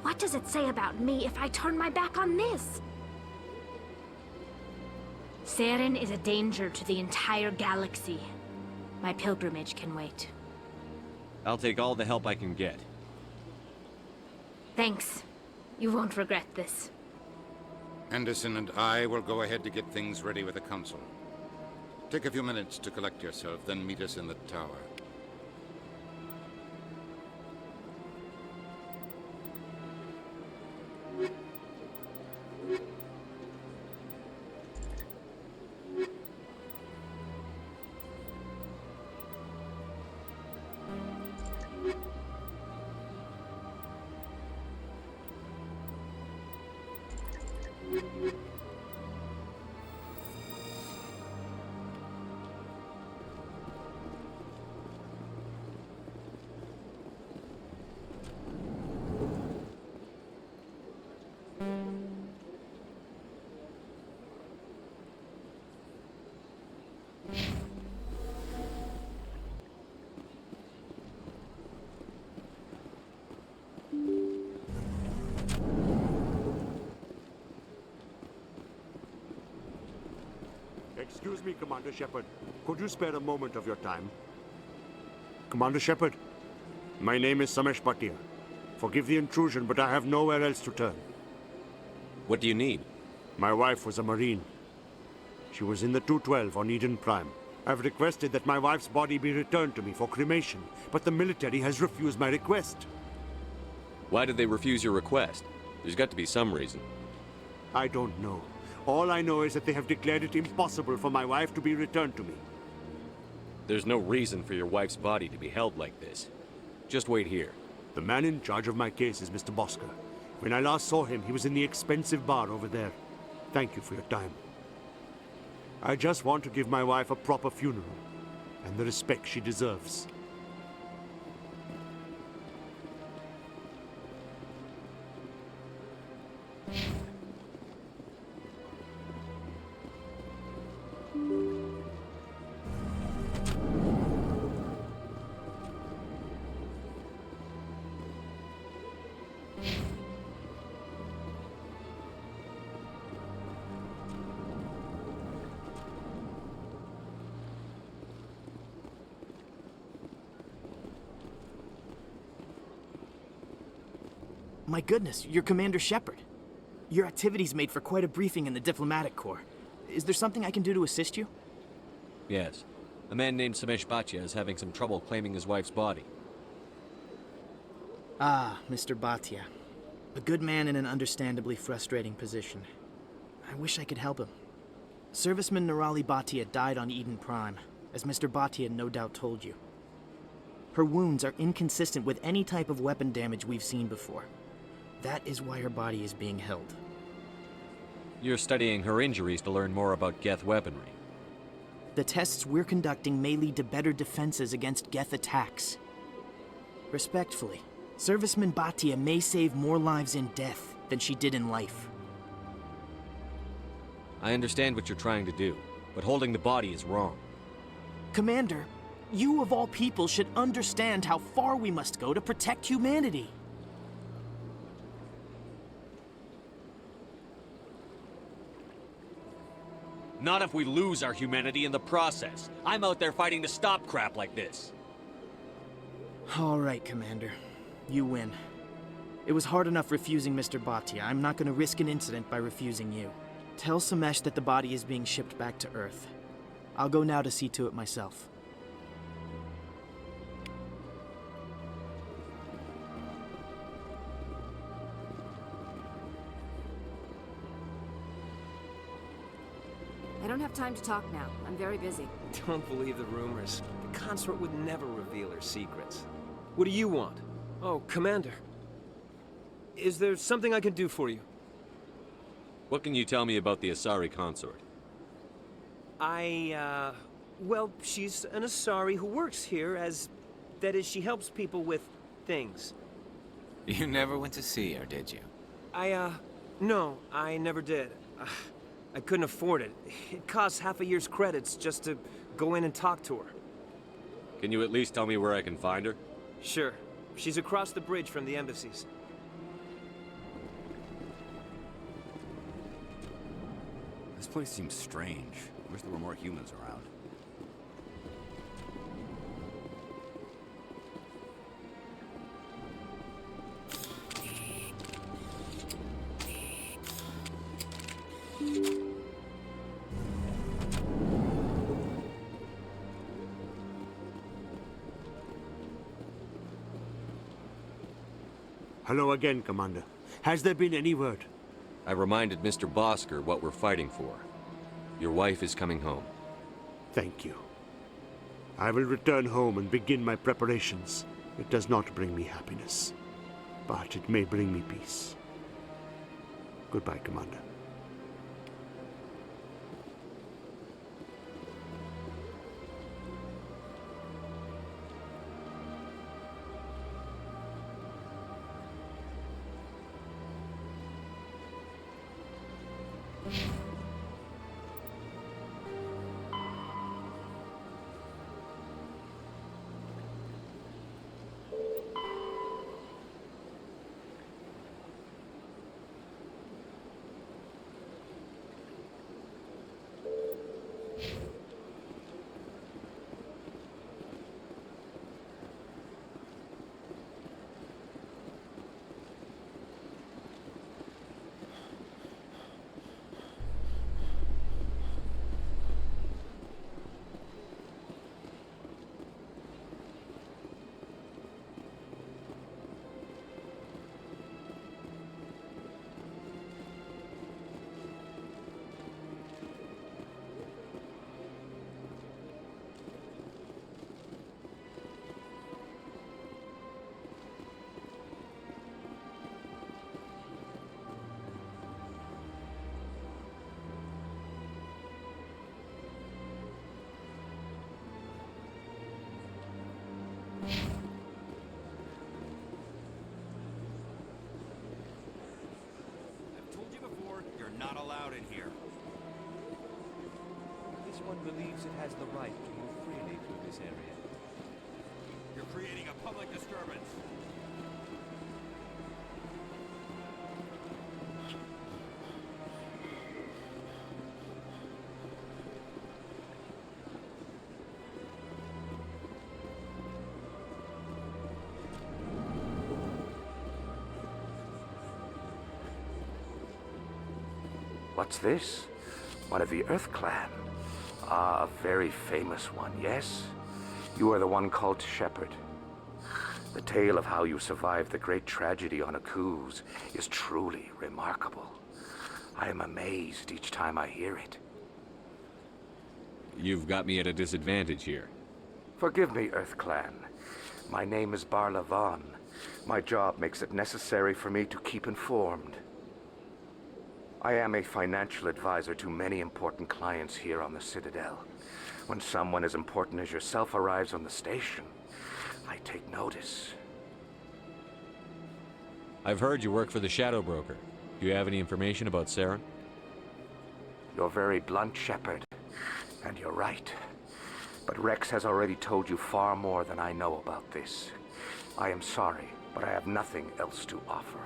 What does it say about me if I turn my back on this? Saren is a danger to the entire galaxy. My pilgrimage can wait. I'll take all the help I can get. Thanks. You won't regret this. Anderson and I will go ahead to get things ready with the Council. Take a few minutes to collect yourself, then meet us in the tower. Excuse me, Commander Shepard. Could you spare a moment of your time? Commander Shepard, my name is Samesh Bhatia. Forgive the intrusion, but I have nowhere else to turn. What do you need? My wife was a Marine. She was in the 212 on Eden Prime. I've requested that my wife's body be returned to me for cremation, but the military has refused my request. Why did they refuse your request? There's got to be some reason. I don't know. All I know is that they have declared it impossible for my wife to be returned to me. There's no reason for your wife's body to be held like this. Just wait here. The man in charge of my case is Mr. Bosker. When I last saw him, he was in the expensive bar over there. Thank you for your time. I just want to give my wife a proper funeral, and the respect she deserves. My goodness, you're Commander Shepard. Your activities made for quite a briefing in the Diplomatic Corps. Is there something I can do to assist you? Yes. A man named Samesh Bhatia is having some trouble claiming his wife's body. Ah, Mr. Bhatia. A good man in an understandably frustrating position. I wish I could help him. Serviceman Nirali Bhatia died on Eden Prime, as Mr. Bhatia no doubt told you. Her wounds are inconsistent with any type of weapon damage we've seen before. That is why her body is being held. You're studying her injuries to learn more about Geth weaponry. The tests we're conducting may lead to better defenses against Geth attacks. Respectfully, Serviceman Bhatia may save more lives in death than she did in life. I understand what you're trying to do, but holding the body is wrong. Commander, you of all people should understand how far we must go to protect humanity. Not if we lose our humanity in the process. I'm out there fighting to stop crap like this. All right, Commander. You win. It was hard enough refusing Mr. Bhatia. I'm not going to risk an incident by refusing you. Tell Samesh that the body is being shipped back to Earth. I'll go now to see to it myself. I don't have time to talk now. I'm very busy. Don't believe the rumors. The consort would never reveal her secrets. What do you want? Oh, Commander. Is there something I can do for you? What can you tell me about the Asari consort? Well, she's an Asari who works here as... That is, she helps people with things. You never went to see her, did you? No, I never did. I couldn't afford it. It costs half a year's credits just to go in and talk to her. Can you at least tell me where I can find her? Sure. She's across the bridge from the embassies. This place seems strange. Wish there were more humans around. Hello again, Commander. Has there been any word? I reminded Mr. Bosker what we're fighting for. Your wife is coming home. Thank you. I will return home and begin my preparations. It does not bring me happiness, but it may bring me peace. Goodbye, Commander. Not allowed in here. This one believes it has the right to move freely through this area. You're creating a public disturbance. What's this? One of the Earth Clan. Ah, a very famous one, yes? You are the one called Shepard. The tale of how you survived the great tragedy on Akuz is truly remarkable. I am amazed each time I hear it. You've got me at a disadvantage here. Forgive me, Earth Clan. My name is Barla Vaughn. My job makes it necessary for me to keep informed. I am a financial advisor to many important clients here on the Citadel. When someone as important as yourself arrives on the station, I take notice. I've heard you work for the Shadow Broker. Do you have any information about Saren? You're very blunt, Shepard. And you're right. But Wrex has already told you far more than I know about this. I am sorry, but I have nothing else to offer.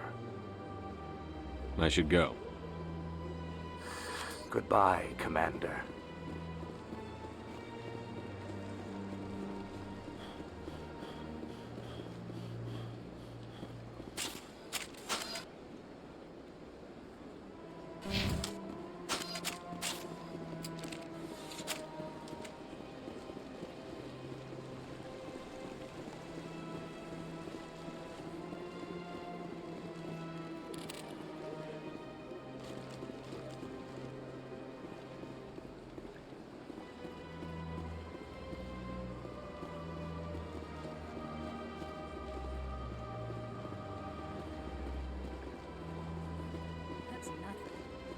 I should go. Goodbye, Commander.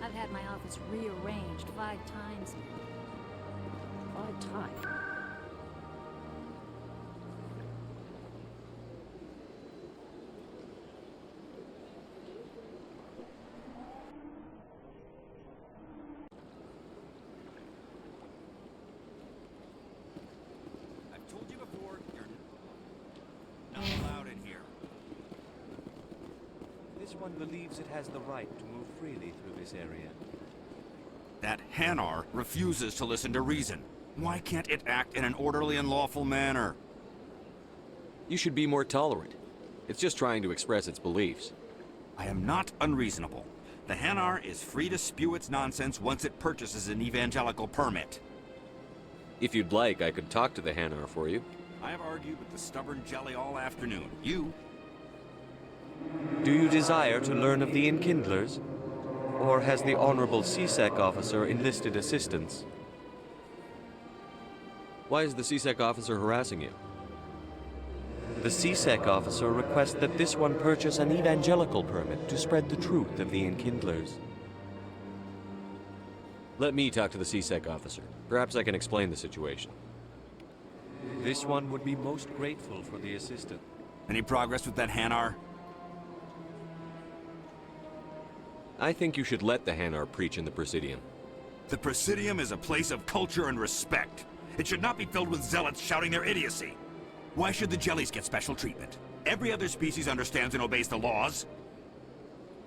I've had my office rearranged 5 times. 5 times? This one believes it has the right to move freely through this area. That Hanar refuses to listen to reason. Why can't it act in an orderly and lawful manner? You should be more tolerant. It's just trying to express its beliefs. I am not unreasonable. The Hanar is free to spew its nonsense once it purchases an evangelical permit. If you'd like, I could talk to the Hanar for you. I have argued with the stubborn jelly all afternoon. You? Do you desire to learn of the Enkindlers? Or has the Honorable CSEC officer enlisted assistance? Why is the CSEC officer harassing you? The CSEC officer requests that this one purchase an evangelical permit to spread the truth of the Enkindlers. Let me talk to the CSEC officer. Perhaps I can explain the situation. This one would be most grateful for the assistance. Any progress with that Hanar? I think you should let the Hanar preach in the Presidium. The Presidium is a place of culture and respect. It should not be filled with zealots shouting their idiocy. Why should the jellies get special treatment? Every other species understands and obeys the laws.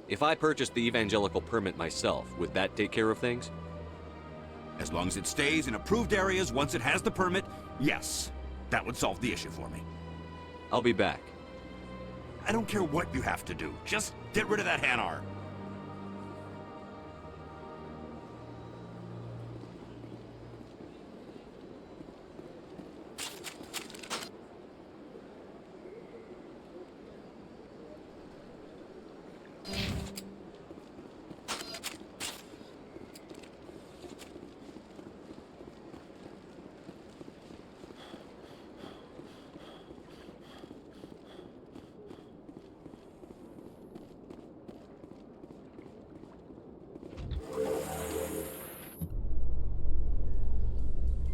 If I purchased the evangelical permit myself, would that take care of things? As long as it stays in approved areas once it has the permit, yes. That would solve the issue for me. I'll be back. I don't care what you have to do. Just get rid of that Hanar.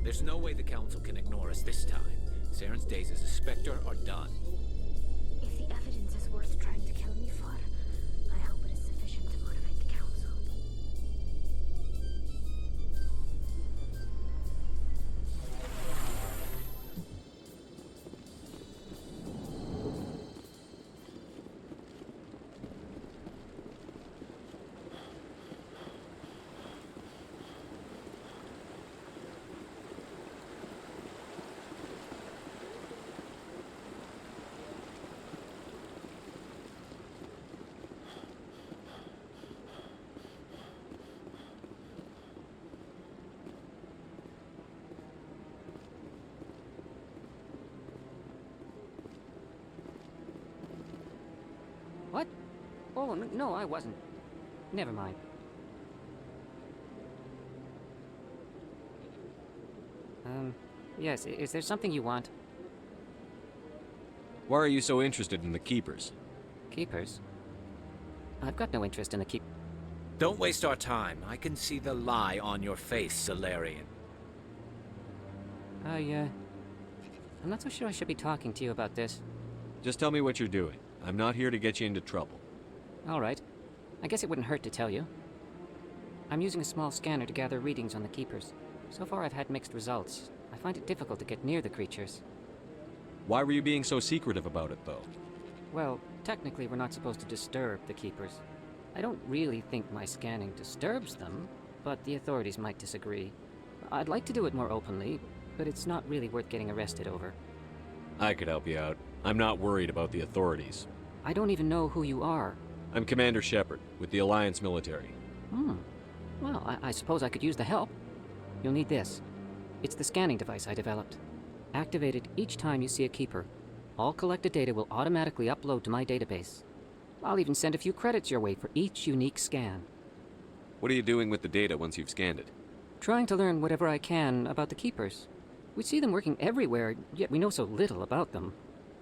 There's no way the Council can ignore us this time. Saren's days as a Spectre are done. If the evidence is worth trying to kill me for, I hope it is sufficient to motivate the Council. What? Oh, no, I wasn't. Never mind. Yes, is there something you want? Why are you so interested in the Keepers? Keepers? I've got no interest in the Don't waste our time. I can see the lie on your face, Salarian. I'm not so sure I should be talking to you about this. Just tell me what you're doing. I'm not here to get you into trouble. All right. I guess it wouldn't hurt to tell you. I'm using a small scanner to gather readings on the Keepers. So far I've had mixed results. I find it difficult to get near the creatures. Why were you being so secretive about it, though? Well, technically we're not supposed to disturb the Keepers. I don't really think my scanning disturbs them, but the authorities might disagree. I'd like to do it more openly, but it's not really worth getting arrested over. I could help you out. I'm not worried about the authorities. I don't even know who you are. I'm Commander Shepard, with the Alliance military. Well, I suppose I could use the help. You'll need this. It's the scanning device I developed. Activate it each time you see a Keeper. All collected data will automatically upload to my database. I'll even send a few credits your way for each unique scan. What are you doing with the data once you've scanned it? Trying to learn whatever I can about the Keepers. We see them working everywhere, yet we know so little about them.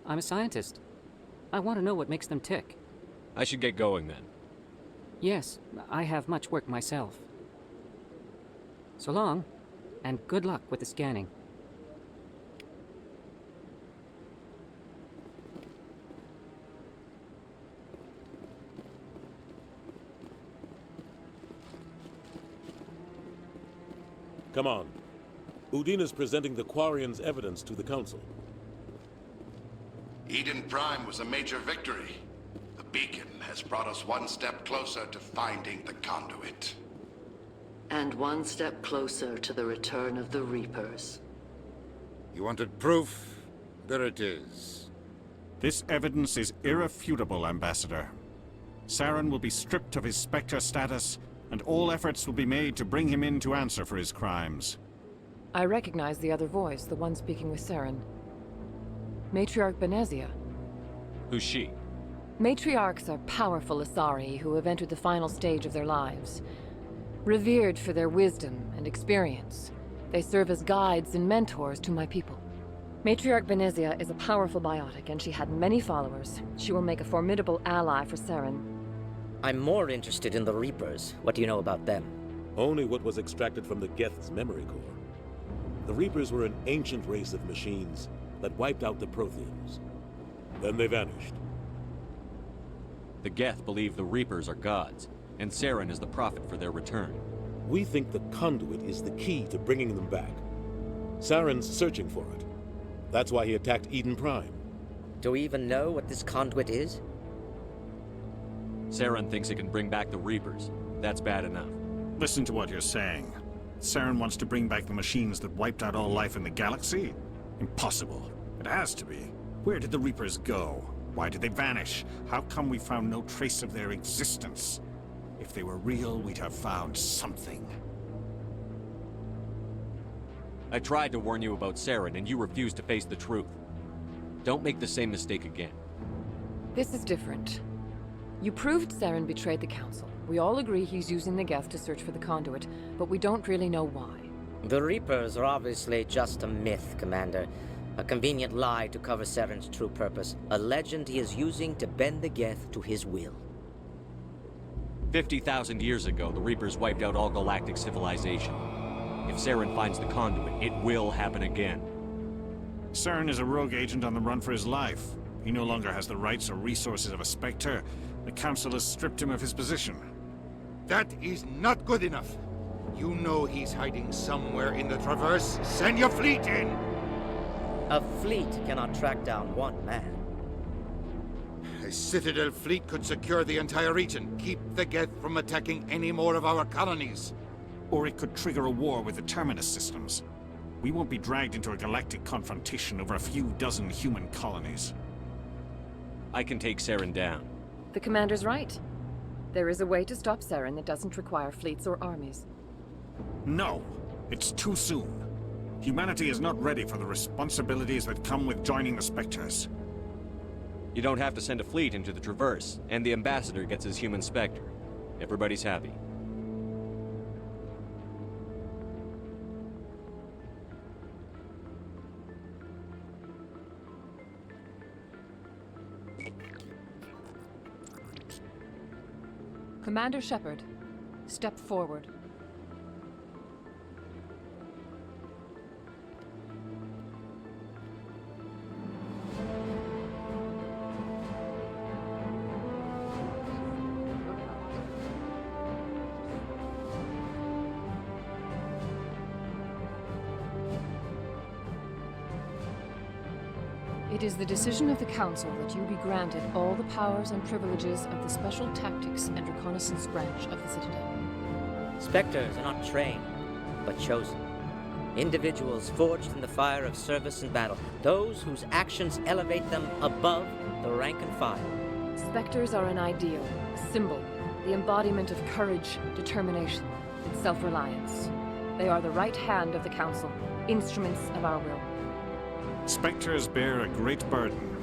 I'm a scientist. I want to know what makes them tick. I should get going then. Yes, I have much work myself. So long, and good luck with the scanning. Come on. Udina's presenting the Quarians' evidence to the Council. Eden Prime was a major victory. The beacon has brought us one step closer to finding the conduit. And one step closer to the return of the Reapers. You wanted proof? There it is. This evidence is irrefutable, Ambassador. Saren will be stripped of his Spectre status, and all efforts will be made to bring him in to answer for his crimes. I recognize the other voice, the one speaking with Saren. Matriarch Benezia. Who's she? Matriarchs are powerful Asari who have entered the final stage of their lives. Revered for their wisdom and experience, they serve as guides and mentors to my people. Matriarch Benezia is a powerful biotic, and she had many followers. She will make a formidable ally for Saren. I'm more interested in the Reapers. What do you know about them? Only what was extracted from the Geth's memory core. The Reapers were an ancient race of machines that wiped out the Protheans. Then they vanished. The Geth believe the Reapers are gods, and Saren is the prophet for their return. We think the conduit is the key to bringing them back. Saren's searching for it. That's why he attacked Eden Prime. Do we even know what this conduit is? Saren thinks it can bring back the Reapers. That's bad enough. Listen to what you're saying. Saren wants to bring back the machines that wiped out all life in the galaxy? Impossible. It has to be. Where did the Reapers go? Why did they vanish? How come we found no trace of their existence? If they were real, we'd have found something. I tried to warn you about Saren, and you refused to face the truth. Don't make the same mistake again. This is different. You proved Saren betrayed the Council. We all agree he's using the Geth to search for the conduit, but we don't really know why. The Reapers are obviously just a myth, Commander. A convenient lie to cover Saren's true purpose. A legend he is using to bend the Geth to his will. 50,000 years ago, the Reapers wiped out all galactic civilization. If Saren finds the conduit, it will happen again. Saren is a rogue agent on the run for his life. He no longer has the rights or resources of a Spectre. The Council has stripped him of his position. That is not good enough. You know he's hiding somewhere in the Traverse. Send your fleet in! A fleet cannot track down one man. A Citadel fleet could secure the entire region, keep the Geth from attacking any more of our colonies. Or it could trigger a war with the Terminus systems. We won't be dragged into a galactic confrontation over a few dozen human colonies. I can take Saren down. The Commander's right. There is a way to stop Saren that doesn't require fleets or armies. No, it's too soon. Humanity is not ready for the responsibilities that come with joining the Spectres. You don't have to send a fleet into the Traverse, and the Ambassador gets his human Spectre. Everybody's happy. Commander Shepard, step forward. It is the decision of the Council that you be granted all the powers and privileges of the Special Tactics and Reconnaissance branch of the Citadel. Spectres are not trained, but chosen. Individuals forged in the fire of service and battle. Those whose actions elevate them above the rank and file. Spectres are an ideal, a symbol, the embodiment of courage, determination, and self-reliance. They are the right hand of the Council, instruments of our will. Spectres bear a great burden.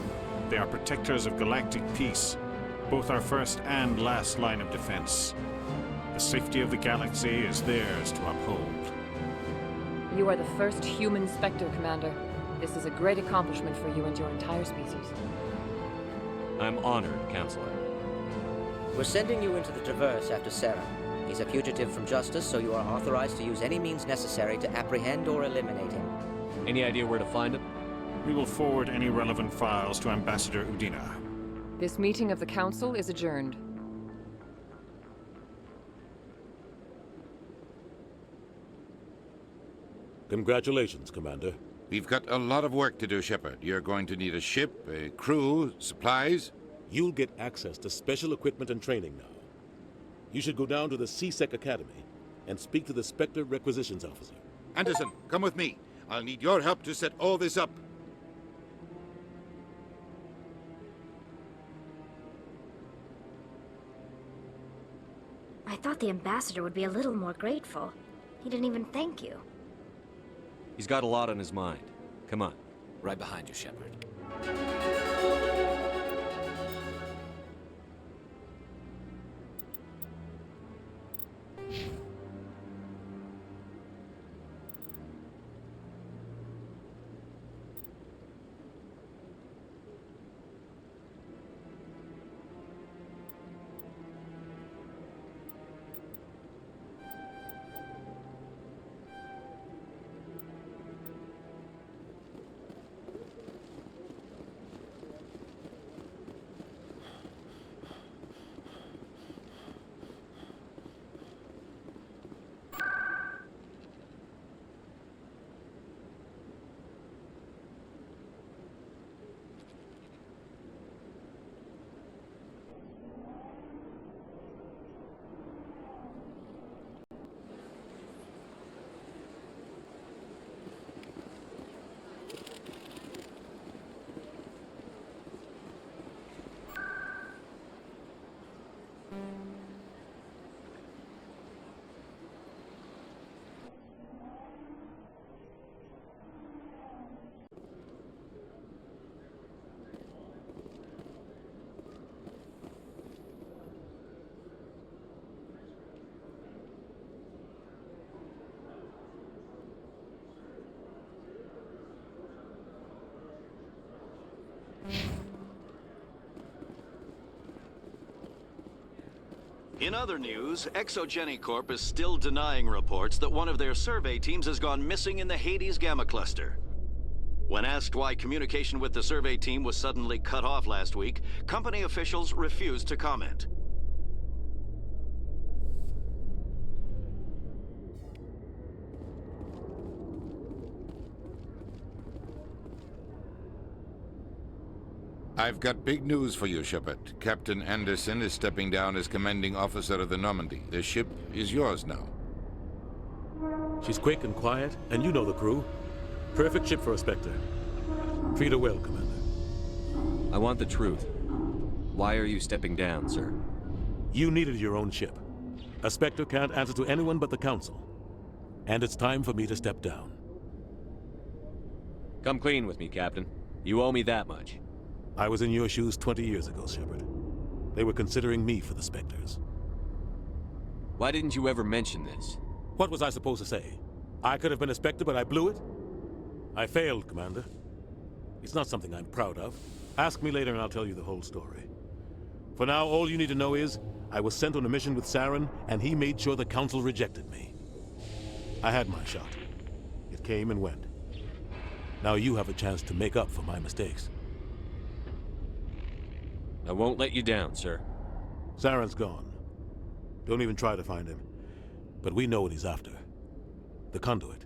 They are protectors of galactic peace, both our first and last line of defense. The safety of the galaxy is theirs to uphold. You are the first human Spectre, Commander. This is a great accomplishment for you and your entire species. I'm honored, Counselor. We're sending you into the Traverse after Saren. He's a fugitive from justice, so you are authorized to use any means necessary to apprehend or eliminate him. Any idea where to find him? We will forward any relevant files to Ambassador Udina. This meeting of the Council is adjourned. Congratulations, Commander. We've got a lot of work to do, Shepard. You're going to need a ship, a crew, supplies. You'll get access to special equipment and training now. You should go down to the C-Sec Academy and speak to the Spectre Requisitions Officer. Anderson, come with me. I'll need your help to set all this up. I thought the ambassador would be a little more grateful. He didn't even thank you. He's got a lot on his mind. Come on. Right behind you, Shepard. In other news, Exogeny Corp is still denying reports that one of their survey teams has gone missing in the Hades Gamma Cluster. When asked why communication with the survey team was suddenly cut off last week, company officials refused to comment. I've got big news for you, Shepard. Captain Anderson is stepping down as commanding officer of the Normandy. The ship is yours now. She's quick and quiet, and you know the crew. Perfect ship for a Spectre. Treat her well, Commander. I want the truth. Why are you stepping down, sir? You needed your own ship. A Spectre can't answer to anyone but the Council. And it's time for me to step down. Come clean with me, Captain. You owe me that much. I was in your shoes 20 years ago, Shepard. They were considering me for the Spectres. Why didn't you ever mention this? What was I supposed to say? I could have been a Spectre, but I blew it? I failed, Commander. It's not something I'm proud of. Ask me later and I'll tell you the whole story. For now, all you need to know is, I was sent on a mission with Saren, and he made sure the Council rejected me. I had my shot. It came and went. Now you have a chance to make up for my mistakes. I won't let you down, sir. Saren's gone. Don't even try to find him. But we know what he's after. The conduit.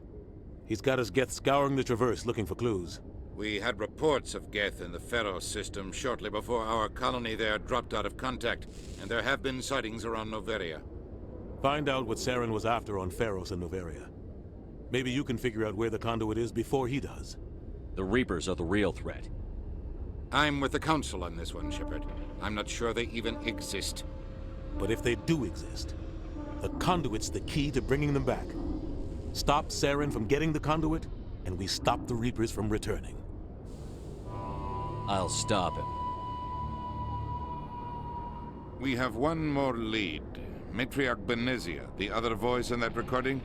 He's got his Geth scouring the Traverse looking for clues. We had reports of Geth in the Pharos system shortly before our colony there dropped out of contact, and there have been sightings around Noveria. Find out what Saren was after on Pharos and Noveria. Maybe you can figure out where the conduit is before he does. The Reapers are the real threat. I'm with the Council on this one, Shepard. I'm not sure they even exist. But if they do exist, the conduit's the key to bringing them back. Stop Saren from getting the conduit, and we stop the Reapers from returning. I'll stop him. We have one more lead. Matriarch Benezia, the other voice in that recording.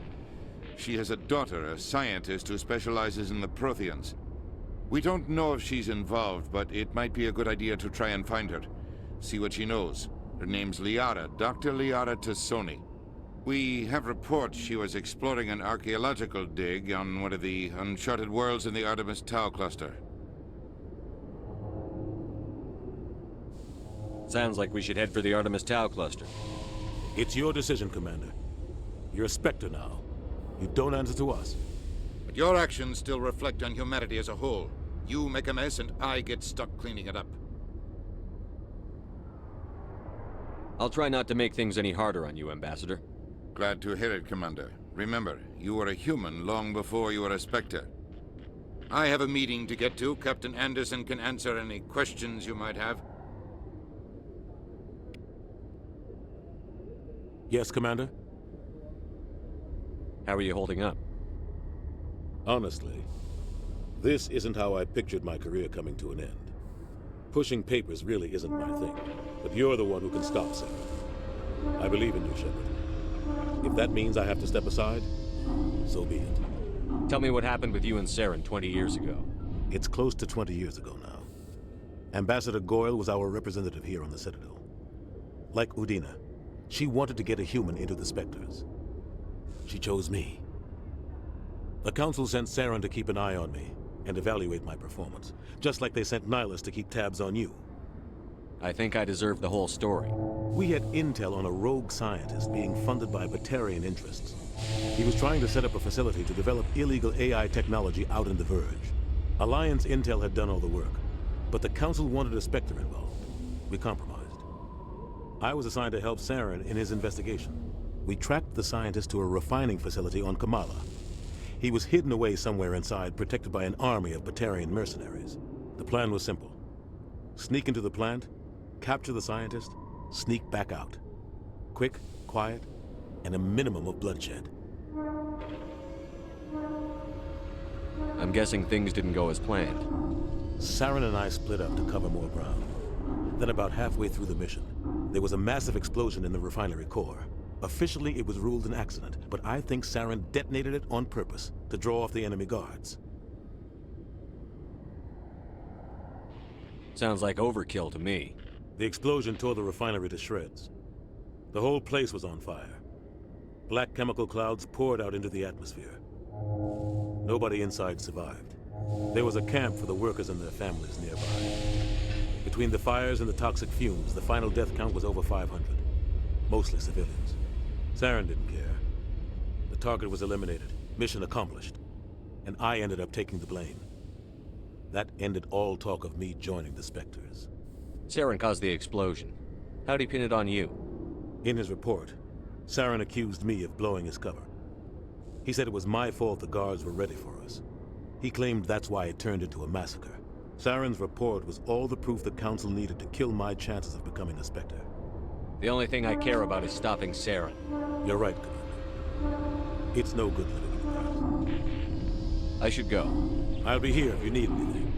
She has a daughter, a scientist who specializes in the Protheans. We don't know if she's involved, but it might be a good idea to try and find her. See what she knows. Her name's Liara, Dr. Liara Tassoni. We have reports she was exploring an archaeological dig on one of the uncharted worlds in the Artemis Tau cluster. Sounds like we should head for the Artemis Tau cluster. It's your decision, Commander. You're a Spectre now. You don't answer to us. But your actions still reflect on humanity as a whole. You make a mess and I get stuck cleaning it up. I'll try not to make things any harder on you, Ambassador. Glad to hear it, Commander. Remember, you were a human long before you were a Spectre. I have a meeting to get to. Captain Anderson can answer any questions you might have. Yes, Commander? How are you holding up? Honestly, this isn't how I pictured my career coming to an end. Pushing papers really isn't my thing, but you're the one who can stop Saren. I believe in you, Shepard. If that means I have to step aside, so be it. Tell me what happened with you and Saren 20 years ago. It's close to 20 years ago now. Ambassador Goyle was our representative here on the Citadel. Like Udina, she wanted to get a human into the Spectres. She chose me. The Council sent Saren to keep an eye on me and evaluate my performance, just like they sent Nihilus to keep tabs on you. I think I deserve the whole story. We had intel on a rogue scientist being funded by Batarian interests. He was trying to set up a facility to develop illegal AI technology out in the Verge. Alliance intel had done all the work, but the Council wanted a Spectre involved. We compromised. I was assigned to help Saren in his investigation. We tracked the scientist to a refining facility on Kamala. He was hidden away somewhere inside, protected by an army of Batarian mercenaries. The plan was simple. Sneak into the plant, capture the scientist, sneak back out. Quick, quiet, and a minimum of bloodshed. I'm guessing things didn't go as planned. Saren and I split up to cover more ground. Then about halfway through the mission, there was a massive explosion in the refinery core. Officially, it was ruled an accident, but I think Saren detonated it on purpose to draw off the enemy guards. Sounds like overkill to me. The explosion tore the refinery to shreds. The whole place was on fire. Black chemical clouds poured out into the atmosphere. Nobody inside survived. There was a camp for the workers and their families nearby. Between the fires and the toxic fumes, the final death count was over 500. Mostly civilians. Saren didn't care. The target was eliminated, mission accomplished. And I ended up taking the blame. That ended all talk of me joining the Spectres. Saren caused the explosion. How'd he pin it on you? In his report, Saren accused me of blowing his cover. He said it was my fault the guards were ready for us. He claimed that's why it turned into a massacre. Saren's report was all the proof the Council needed to kill my chances of becoming a Spectre. The only thing I care about is stopping Saren. You're right, Commander. It's no good living in the past. I should go. I'll be here if you need anything.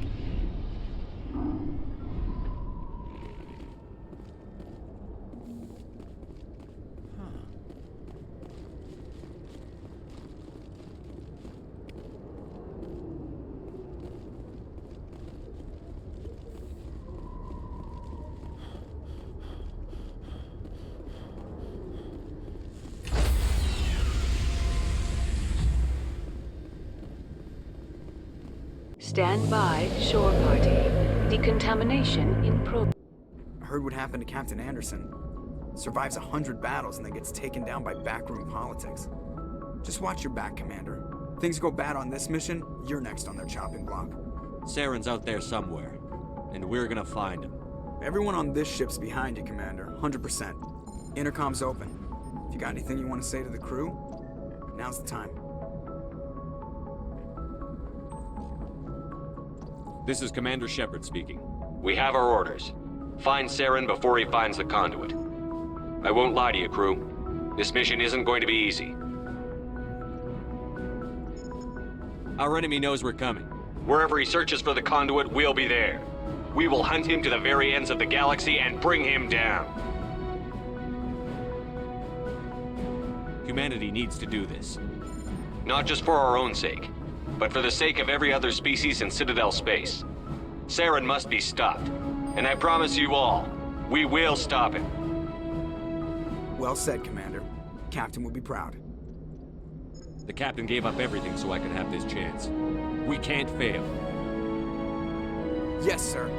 Stand by, shore party. Decontamination in progress. I heard what happened to Captain Anderson. Survives 100 battles and then gets taken down by backroom politics. Just watch your back, Commander. Things go bad on this mission, you're next on their chopping block. Saren's out there somewhere, and we're gonna find him. Everyone on this ship's behind you, Commander. 100%. Intercom's open. If you got anything you want to say to the crew, now's the time. This is Commander Shepard speaking. We have our orders. Find Saren before he finds the conduit. I won't lie to you, crew. This mission isn't going to be easy. Our enemy knows we're coming. Wherever he searches for the conduit, we'll be there. We will hunt him to the very ends of the galaxy and bring him down. Humanity needs to do this. Not just for our own sake, but for the sake of every other species in Citadel space. Saren must be stopped. And I promise you all, we will stop him. Well said, Commander. Captain will be proud. The captain gave up everything so I could have this chance. We can't fail. Yes, sir.